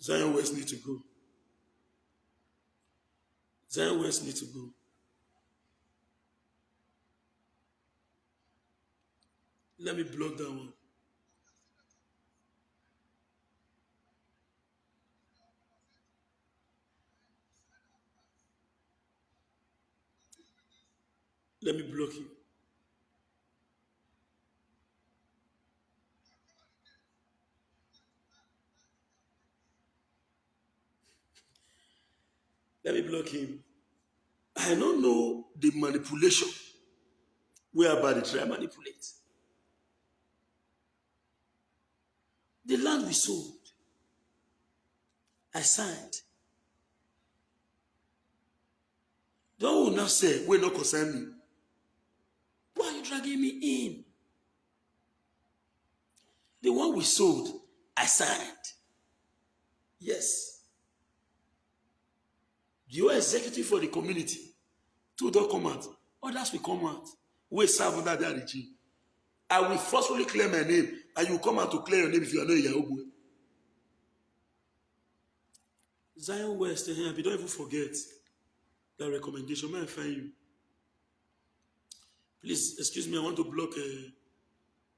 Zion West need to go. Zion West need to go. Let me block that one. Let me block him. Let me block him. I don't know the manipulation whereby they try to manipulate. The land we sold, I signed. The one will now say, "Wait, not concern me. Why are you dragging me in?" The one we sold, I signed. Yes. You are executive for the community. Two don't come out. Others will come out. We serve under that regime. I will forcefully clear my name, and you come out to clear your name if you are not a Yahoo boy. Zion West, if you don't even forget that recommendation, may I find you? Please, excuse me, I want to block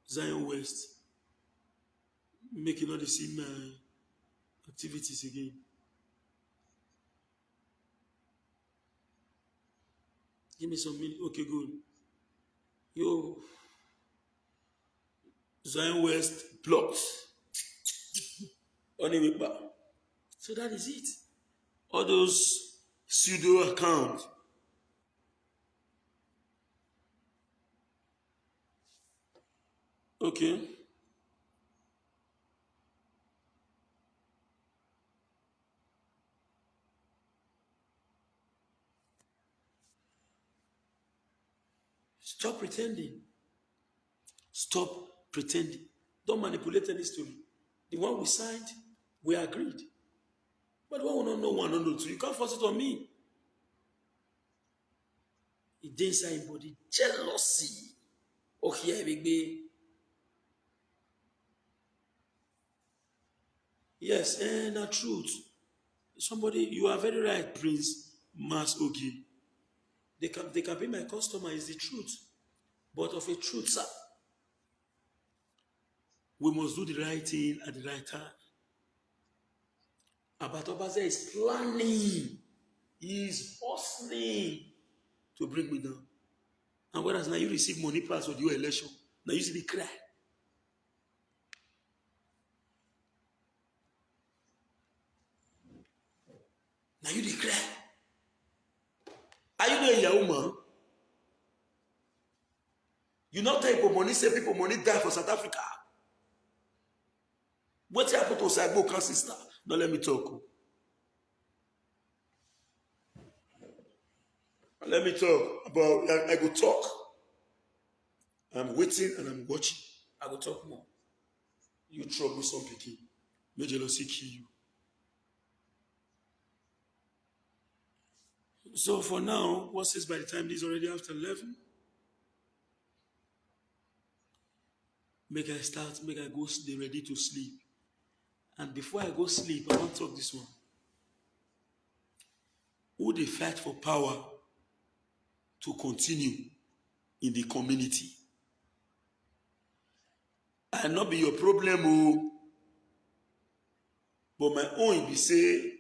Zion West. Make you not see my activities again. Give me some minutes. Okay, good. Yo, Zion West blocked. So that is it. All those pseudo accounts. Okay. Stop pretending. Stop pretending. Don't manipulate any story. The one we signed, we agreed. But one will not know, one will not know two. You can't force it on me. It didn't say body jealousy. Okay, baby. Yes, and the truth. Somebody, you are very right, Prince Mas Ogi. They can be my customer, is the truth. But of a truth, sir, we must do the right thing at the right time. Abatobaze is planning, he is hustling to bring me down. And whereas now you receive money pass with your election, now you see the cry. Now you declare. Are you there, Yahoo man? You not tell people money, say people money die for South Africa. What happened to Saibo sister? Now let me talk. Let me talk about, I go talk. I'm waiting and I'm watching. I will talk more. You troublesome picking. May jealousy kill you. So for now, what says by the time this is already after 11? Make I go stay ready to sleep. And before I go sleep, I want to talk this one. Who they fight for power to continue in the community? And not be your problem, oh, but my own be say,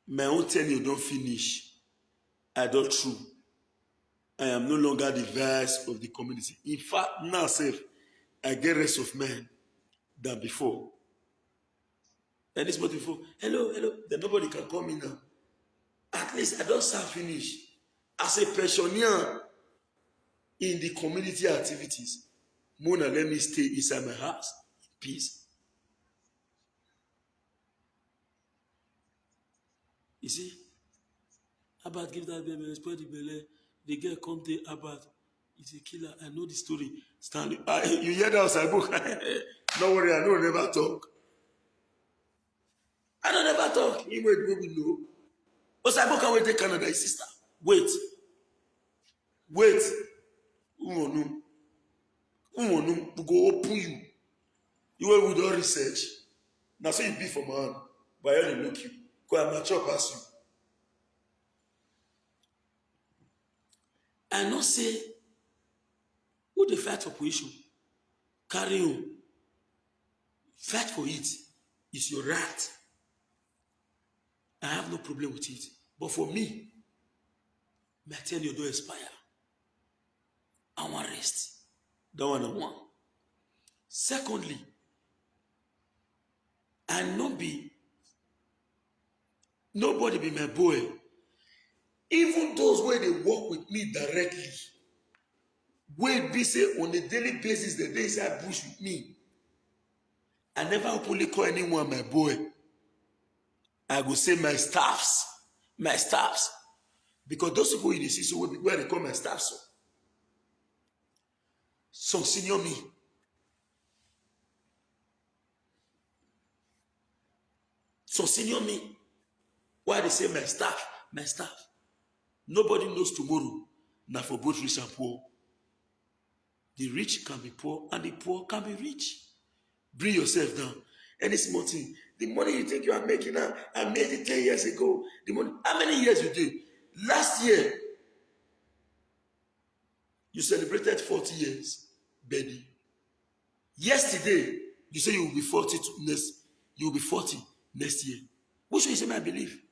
my own tenure don't finish. I don't true. I am no longer the vice of the community. In fact, now, self, I get rest of men than before. And this morning before, hello, then nobody can call me now. At least I don't start finish. As a pensioner in the community activities, Mona, let me stay inside my house in peace. You see, Abad give that baby, spoil the belly. The girl come to Abad. He's a killer. I know the story. Stanley, you hear that outside book? Don't worry, I don't never talk. I don't never talk. He wait, we know. Osaibo can wait to Canada, his sister. Wait. Who we go open you. You will do research. Now so you be for man, but I only look you. Because I'm mature past you. I not say who they fight for position. Carry on. Fight for it. It's your right. I have no problem with it. But for me, my tenure don't expire. I want rest. That one I want. Secondly, I not be Nobody be my boy. Even those where they work with me directly, where be say on a daily basis, the days I bush with me, I never openly call anyone my boy. I go say my staffs. Because those people in the see so where they call my staffs. Some senior me. Some senior me. Why they say my staff? Nobody knows tomorrow. Now for both rich and poor. The rich can be poor and the poor can be rich. Bring yourself down. Any small thing. The money you think you are making now, I made it 10 years ago. The money, how many years you did? Last year, you celebrated 40 years, baby. Yesterday, you say you will be 40 next year. Which one you say I believe?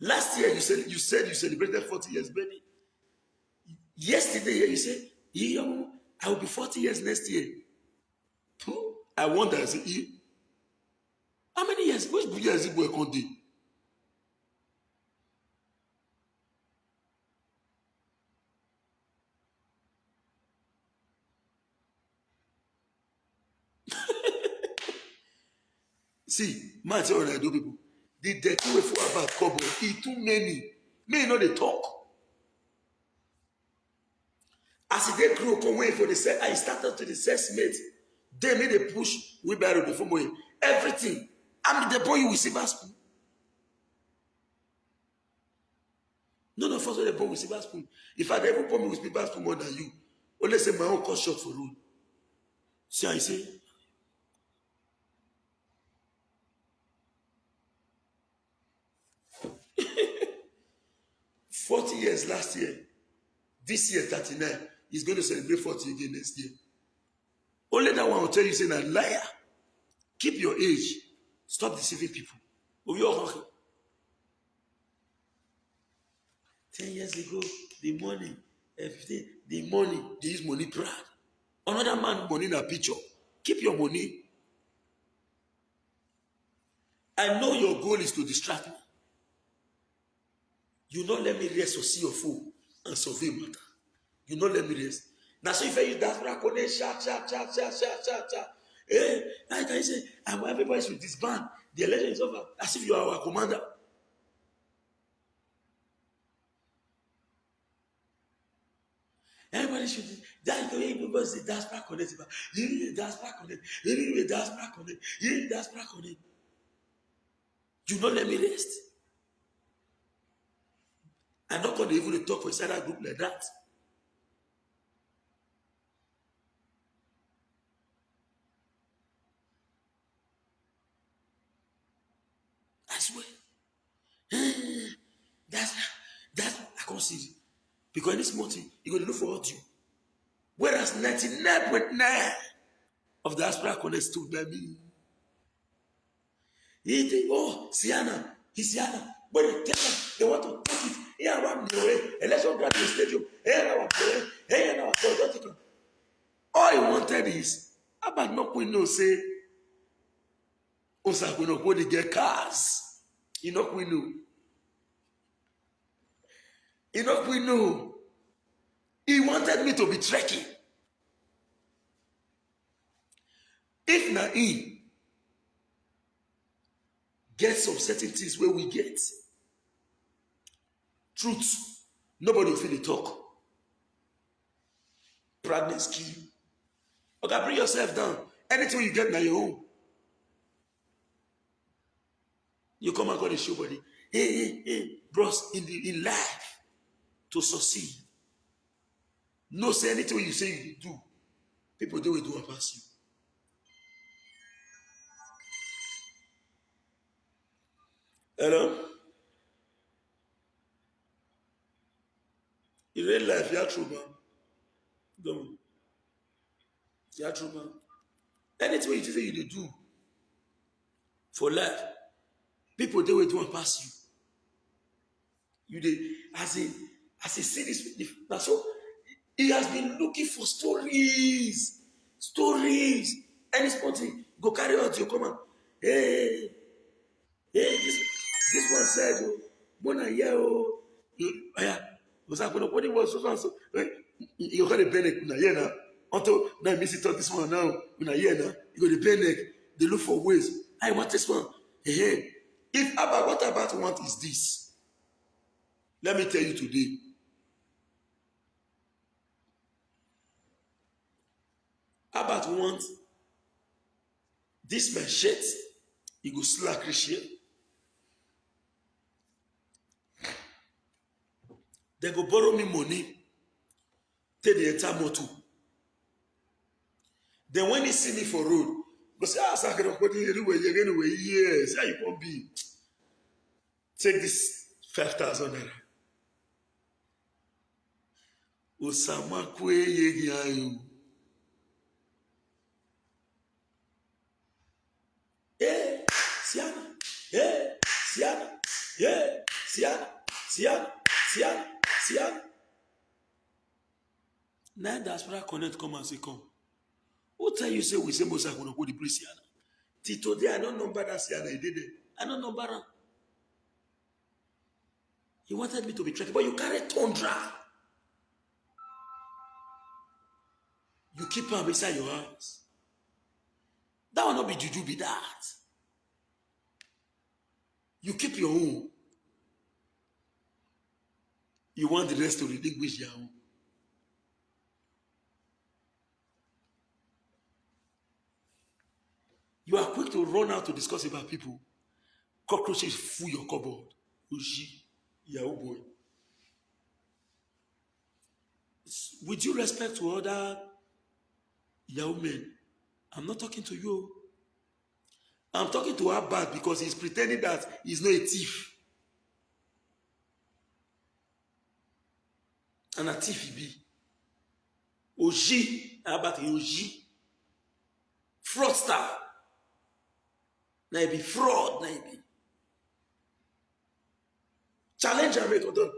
Last year you said you celebrated 40 years, baby. Yesterday you said, I will be 40 years next year. I wonder, I say, how many years? Which years it work on day? See, man, tell you I do people. The dirty way for about couple, too many. May not they talk. As they grow, come wait for the set. I started to the sex mate. They made a push. We better before me. Everything. I'm the boy you will see spoon. None of us are the boy with silver spoon. If I ever put me with silver spoon more than you, only say my own cut short for road. See how I say? 40 years last year. This year, 39. He's going to celebrate 40 again next year. Only that one will tell you, say, a liar. Keep your age. Stop deceiving people. 10 years ago, the money, everything, the money, they use money proud. Another man, money in a picture. Keep your money. I know your goal is to distract me. You don't let me rest or see your phone and survey matter. You don't let me rest. Now, so if I use that braconate, chat. I can say, everybody should disband. The election is over. As if you are our commander. Everybody should. That's the way people say, that's braconate. You need that's braconate. You need that's braconate. You need that's braconate. You don't let me rest. I'm not going to even talk for inside that group like that. I swear. That's I can't see it. Because in this morning, you're going to look for audio. Whereas 99.9 of the diaspora connect stood by me. You think, oh, Siana, he's Siana. But they tell them they want to take it. Here around the way, election graduate stadium. All he wanted is, how about not we know, say, Osa, we know, go to get cars. You know, we know. You know, we know. He wanted me to be trekking. If na he get some certain things where we get truth, nobody will feel the talk. Pregnant scheme. Okay, bring yourself down. Anything you get now your own. You come and go to show body. Hey, bros, in life, to succeed. No say anything you say you do. People do it do pass you. Hello? In real life, you're true, man. Don't. You're true, man. Anything you say you do for life, people do it won't pass you. You did as a see this. That's so he has been looking for stories. Any spotting, go carry out your command. Hey, Hey, this one said, oh, Mona, yeah, oh, yeah. Was that what it was? So, you got a Benek, yeah, now. Until now, miss it on this one now, yeah, now. You got the Benek, they look for ways. I want this one. Hey, if Abba, what Abba want is this. Let me tell you today. Abba want this my shirt, he go slack here. They go borrow me money, take the entire motor. Then when he see me for road, go say, I can put it anyway, yes, how you won't be. Take this 5,000 naira. Osama kwe yegi ayu. Eh, Siana, eh, Siana, eh, Siana. Now diaspora connect come and say come. Who tell you say we say Mosa gonna go the place Siana? Till today I don't number that Siana. He did it. I don't number her. He wanted me to be tracked, but you carry tundra. You keep her beside your house. That will not be juju, be that. You keep your own. You want the rest to relinquish their own. You are quick to run out to discuss about people. Cockroaches full your cupboard. Uji, Yahoo boy. With due respect to other Yahoo men, I'm not talking to you. I'm talking to Abba because he's pretending that he's not a thief. And a thief he be. Oji, Abba Oji. Fraudster. Now he be fraud, now he be. Challenge and make it.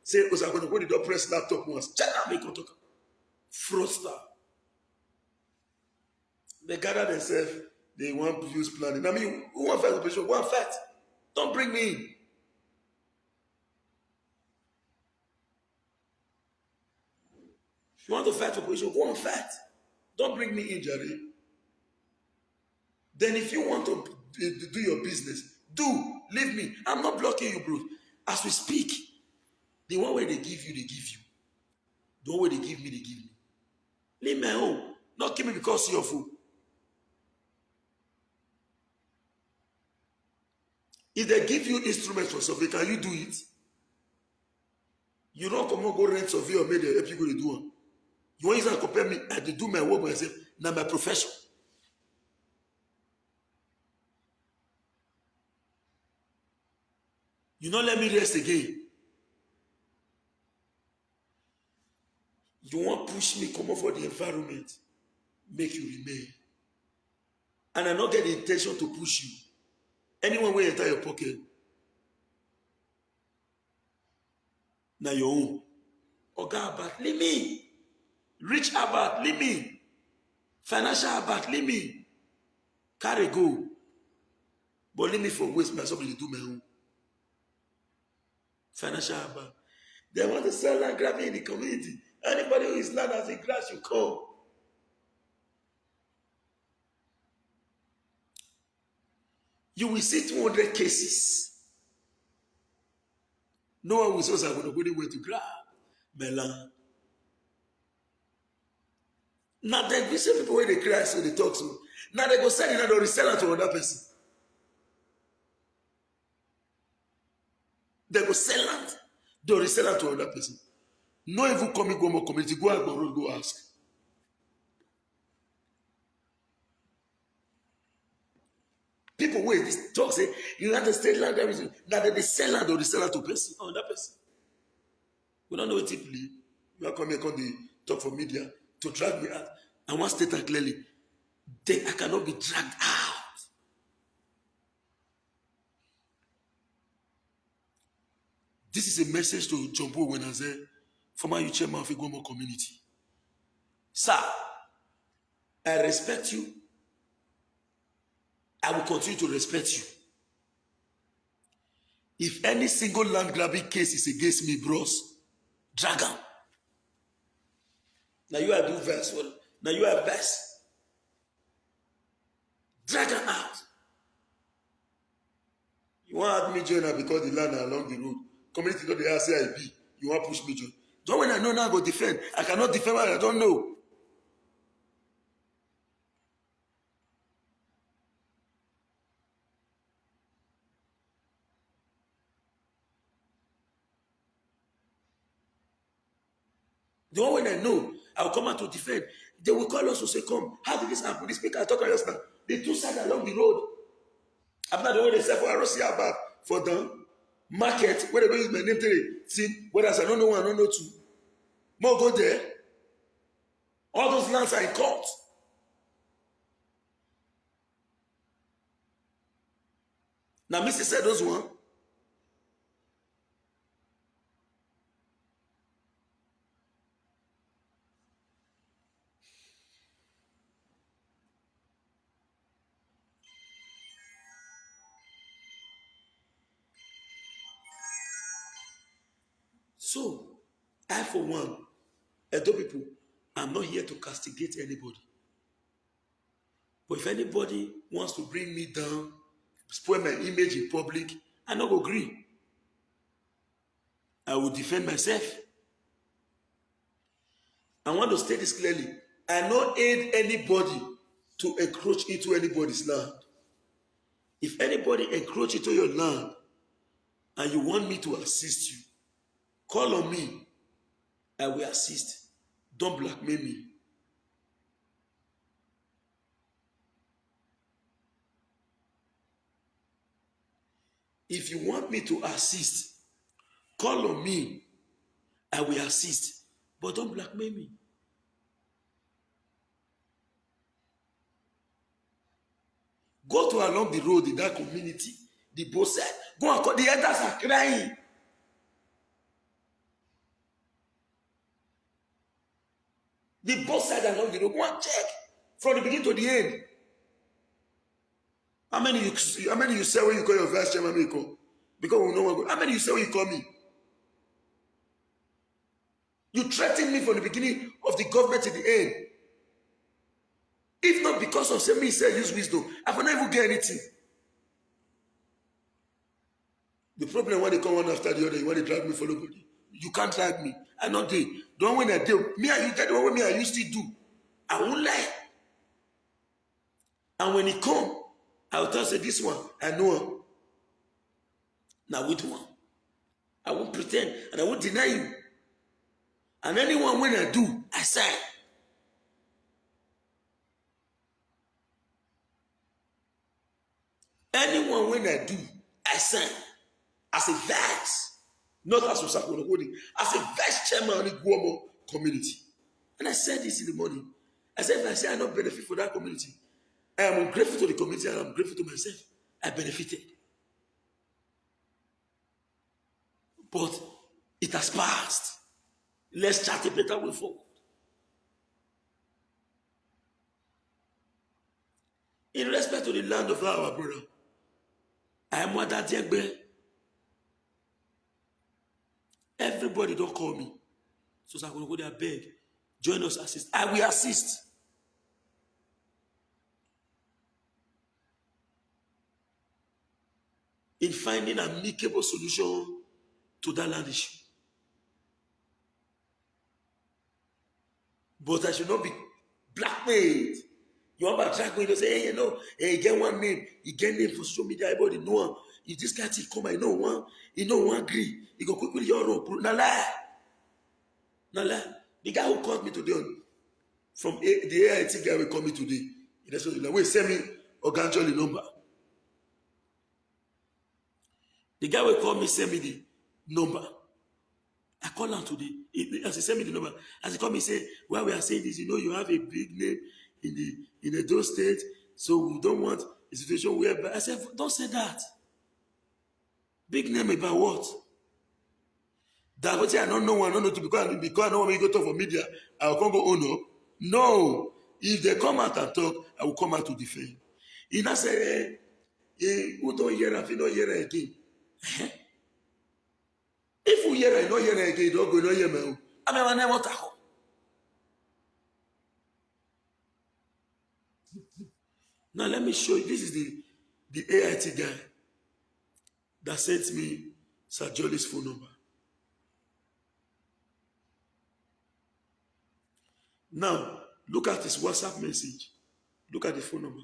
Say, I'm going to go to the press laptop once. Challenge and make it. Fraudster. They gather themselves. They want to use planning. I mean, who want fight operation? Who want fight? Don't bring me in. If you want to fight operation, go and fight. Don't bring me in, Jerry. Then if you want to do your business, leave me. I'm not blocking you, bro. As we speak, the one way they give you, they give you. The one way they give me, they give me. Leave me home. Not give me because you're a fool. If they give you instruments for survey, can you do it? You don't come and go rent survey or make the help you go to do one. You want to compare me? I do my work myself. Now my profession. You don't let me rest again. You want to push me, come up for the environment, make you remain. And I not get the intention to push you. Anyone will enter your pocket. Now your own. Oga Abat, leave me. Rich Abat, leave me. Financial Abat, leave me. Carry go. But leave me for waste myself to do my own. Financial Abat. They want to sell land grabbing in the community. Anybody who is land as a grass, you come. You will see 200 cases. No one will say, I'm going to go anywhere to grab my land. Now, there be some people where they cry, so they talk so. Now they go sell it and they resell it to another person. They go sell land, they resell it to another person. No even coming go more community, go out road, go ask. People wait, this talk say, United States land, everything. Now they sell land or they sell it to person, another person. We don't know what it believe. You are coming on the talk for media to drag me out. I want to state that clearly. I cannot be dragged out. This is a message to Jumbo when I say, former youth chairman of Igbomo community. Sir, I respect you. I will continue to respect you. If any single land grabbing case is against me, bros, drag am. Now you are do verse. Well, now you are verse. Drag am out. You want to add me join her because the land are along the road. Community don't they say I be. You want to push me join. Don't when I know now I go defend. I cannot defend what I don't know. The one when I know, I'll come out to defend. They will call us to say, come, how did this happen? This speaker I talk just now. The two sides along the road. After the one they say for Arosia about for them, market, where they use my name today. See, whereas I don't know one, I don't know two. More go there. All those lands are in court. Now, Mr. said those one. So, I for one, Edo people, I'm not here to castigate anybody. But if anybody wants to bring me down, spoil my image in public, I not go agree. I will defend myself. I want to state this clearly. I not aid anybody to encroach into anybody's land. If anybody encroach into your land and you want me to assist you, call on me. I will assist. Don't blackmail me. If you want me to assist, call on me. I will assist. But don't blackmail me. Go to along the road in that community. The both side. Go and call. The elders are crying. The both side along the road. Go and check from the beginning to the end. How many you say when you call your vice chairman? Because we know what. How many you say when you call me? You threaten me from the beginning of the government to the end. If not because of say me say use wisdom, I will not even get anything. The problem when they come one after the other, you want to drag me for nobody. You can't drag me. I not do. The one when I do, me and you get the one when me I used to do. I won't lie. And when he come, I will tell say this one, I know him. Now which one? I won't pretend and I won't deny you. And anyone when I do, I say. Anyone when I do, I sign as a vice, not as a Sakonogodi, as a vice chairman of the Guomo community. And I said this in the morning. I said, if I say I don't benefit for that community, I am grateful to the community and I'm grateful to myself. I benefited. But it has passed. Let's chart a better way forward. In respect to the land of our brother, I am what that Yegbe. Everybody don't call me. So I'm going to go there, beg. Join us, assist. I will assist. In finding an amicable solution to that land issue. But I should not be blackmailed. You want to drag me to say, hey, you know, hey, get one name. You get name for social media, everybody know him. If this guy come, I know one. He know one agree. He go quickly your rope. Now lie. Now lie. The guy who called me today from the AIT guy will call me today. He said, wait, send me Oganjoli number. The guy will call me, send me the number. I call him today. As he send me the number, as he call me, say, while we are saying this, you know, you have a big name in the Edo State, so we don't want a situation where. I said, don't say that. Big name about what? That what I don't know, I don't know to because I don't want me to go talk for media. I will come go own up. No, if they come out and talk, I will come out to defend. He now say, who don't hear if you don't hear again? hear it, not hear it again, don't go, not hear me. I mean, I never tackle. Now let me show you. This is the AIT guy that sent me Sir Jolly's phone number. Now, look at his WhatsApp message. Look at the phone number.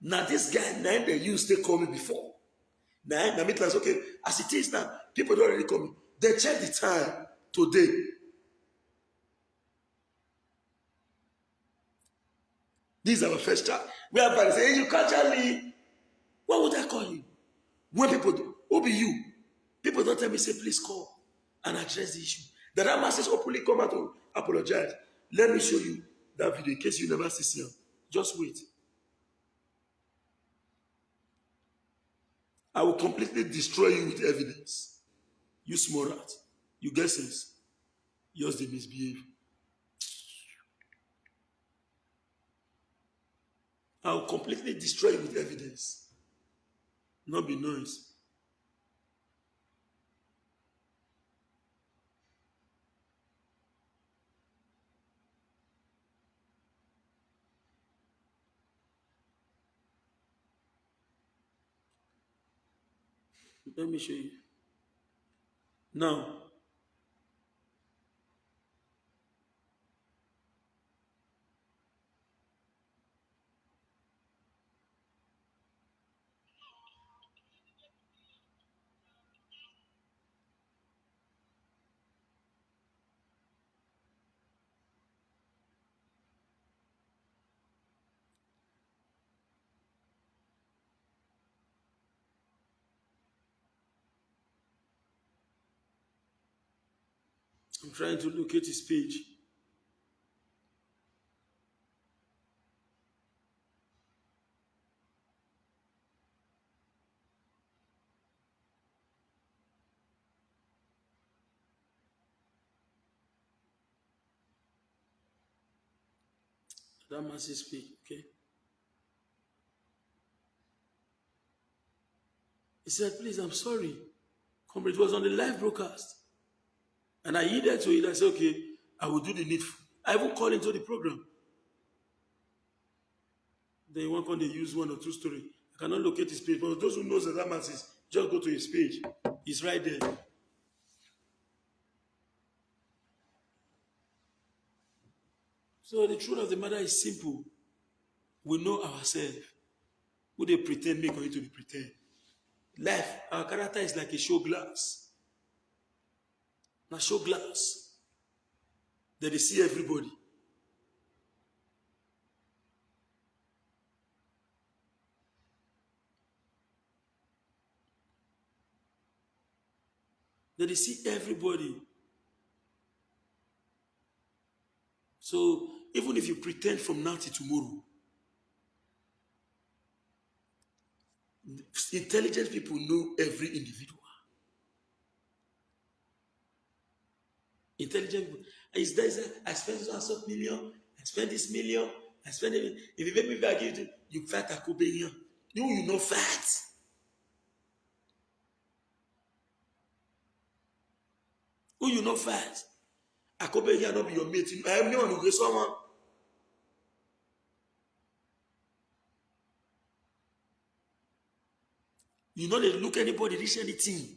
Now, this guy, now they used to call me before. Now, I mean, okay, as it is now, people don't already call me. They check the time today. This is our first chat. Whereby they say, hey, you can't tell me. What would I call you? When people do, who be you? People don't tell me, say, please call and address the issue. The Ramas openly come out to apologize. Let me show you that video in case you never see him. Just wait. I will completely destroy you with evidence. You small rat. You get sense. Yours they misbehave. I will completely destroy you with evidence. Not be noise. Let me show you. Now, I'm trying to locate his page. That must speak, okay? He said, please, I'm sorry. Comrade, it was on the live broadcast. And I yielded to it. I said, okay, I will do the needful. I even called into the program. Then one can they use one or two stories. I cannot locate his page. But those who knows that man says, just go to his page. He's right there. So the truth of the matter is simple. We know ourselves. Who they pretend make going to be pretend. Life, our character is like a show glass. Now show glass. That they see everybody. That they see everybody. So even if you pretend from now till tomorrow, intelligent people know every individual. Intelligent people. Is there, I spend so million, I spend this million, I spend it. If you make me back, you fight a Cobanian. You know fight. Who you know fight? A Cobanian not be your mate. I am one who get someone. You know they look anybody, reach anything.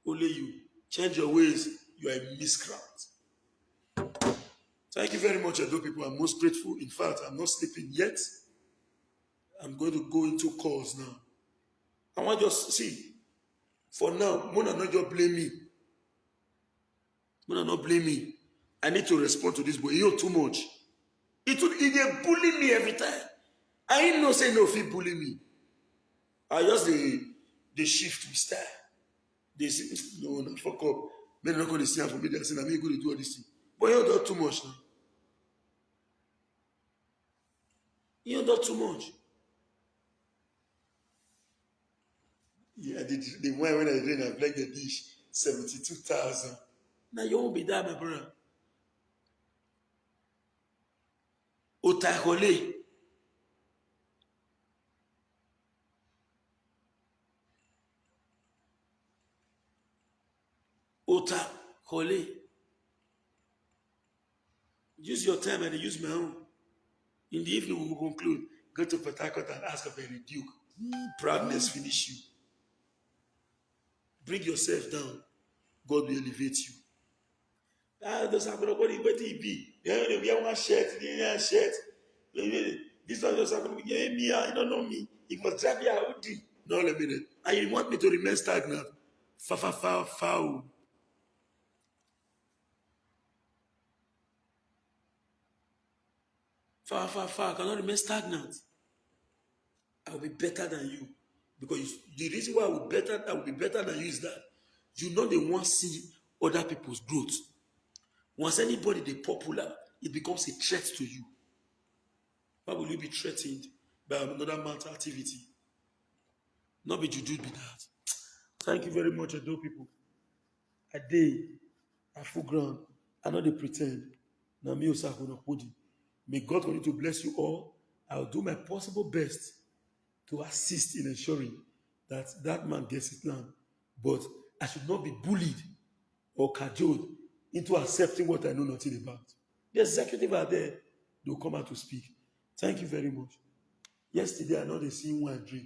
Only you. Change your ways. You are a miscreant. Thank you very much, Edo people. I'm most grateful. In fact, I'm not sleeping yet. I'm going to go into calls now. I want just see. For now, Mona not just blame me. Mona not blame me. I need to respond to this boy. You're too much. They bully me every time. I ain't no say no if he bully me. I just the shift we style. They say, no, fuck up. Men are not going to stand for me. They're saying, I'm going to do all this thing. But you don't do too much now. You don't do too much. Yeah, the wine when I drink, I like the dish, 72,000. Now you won't be there, my brother. Otahole. Ota, Kole. Use your time and use my own. In the evening, we will conclude. Go to Port Harcourt and ask for a rebuke. Proudness finish you. Bring yourself down. God will elevate you. Those are going to be. We have one shirt. This one just happened. Me, I don't know me. It must drive you out. No, let me. And you want me to remain stagnant? Foul. Far. I cannot remain stagnant. I will be better than you. Because the reason why I will be better than you is that you know they want to see other people's growth. Once anybody they popular, it becomes a threat to you. Why will you be threatened by another man's activity? Not be judged be that. Thank you very much, Edo people. A day, a full ground. I know they pretend. Now me also going to put it. May God continue to bless you all. I'll do my possible best to assist in ensuring that that man gets his land. But I should not be bullied or cajoled into accepting what I know nothing about. The executive are there. They'll come out to speak. Thank you very much. Yesterday, I know they see wine drink.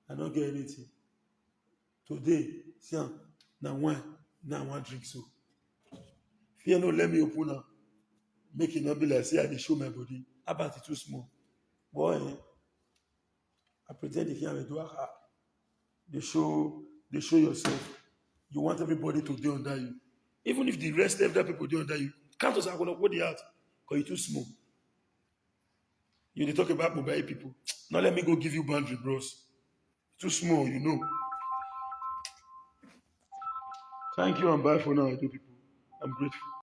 I don't get anything. Today, see, now wine, now one drink so. Fear no, let me open up. Make it not be like, say, I show my body. How about it too small? Boy, I pretend to hear me do They show yourself. You want everybody to do under you. Even if the rest of the people do under you, can't just go what they out because you're too small. You talk about mobile people. Now let me go give you boundary, bros. Too small, you know. Thank you and bye for now, Edo people. I'm grateful.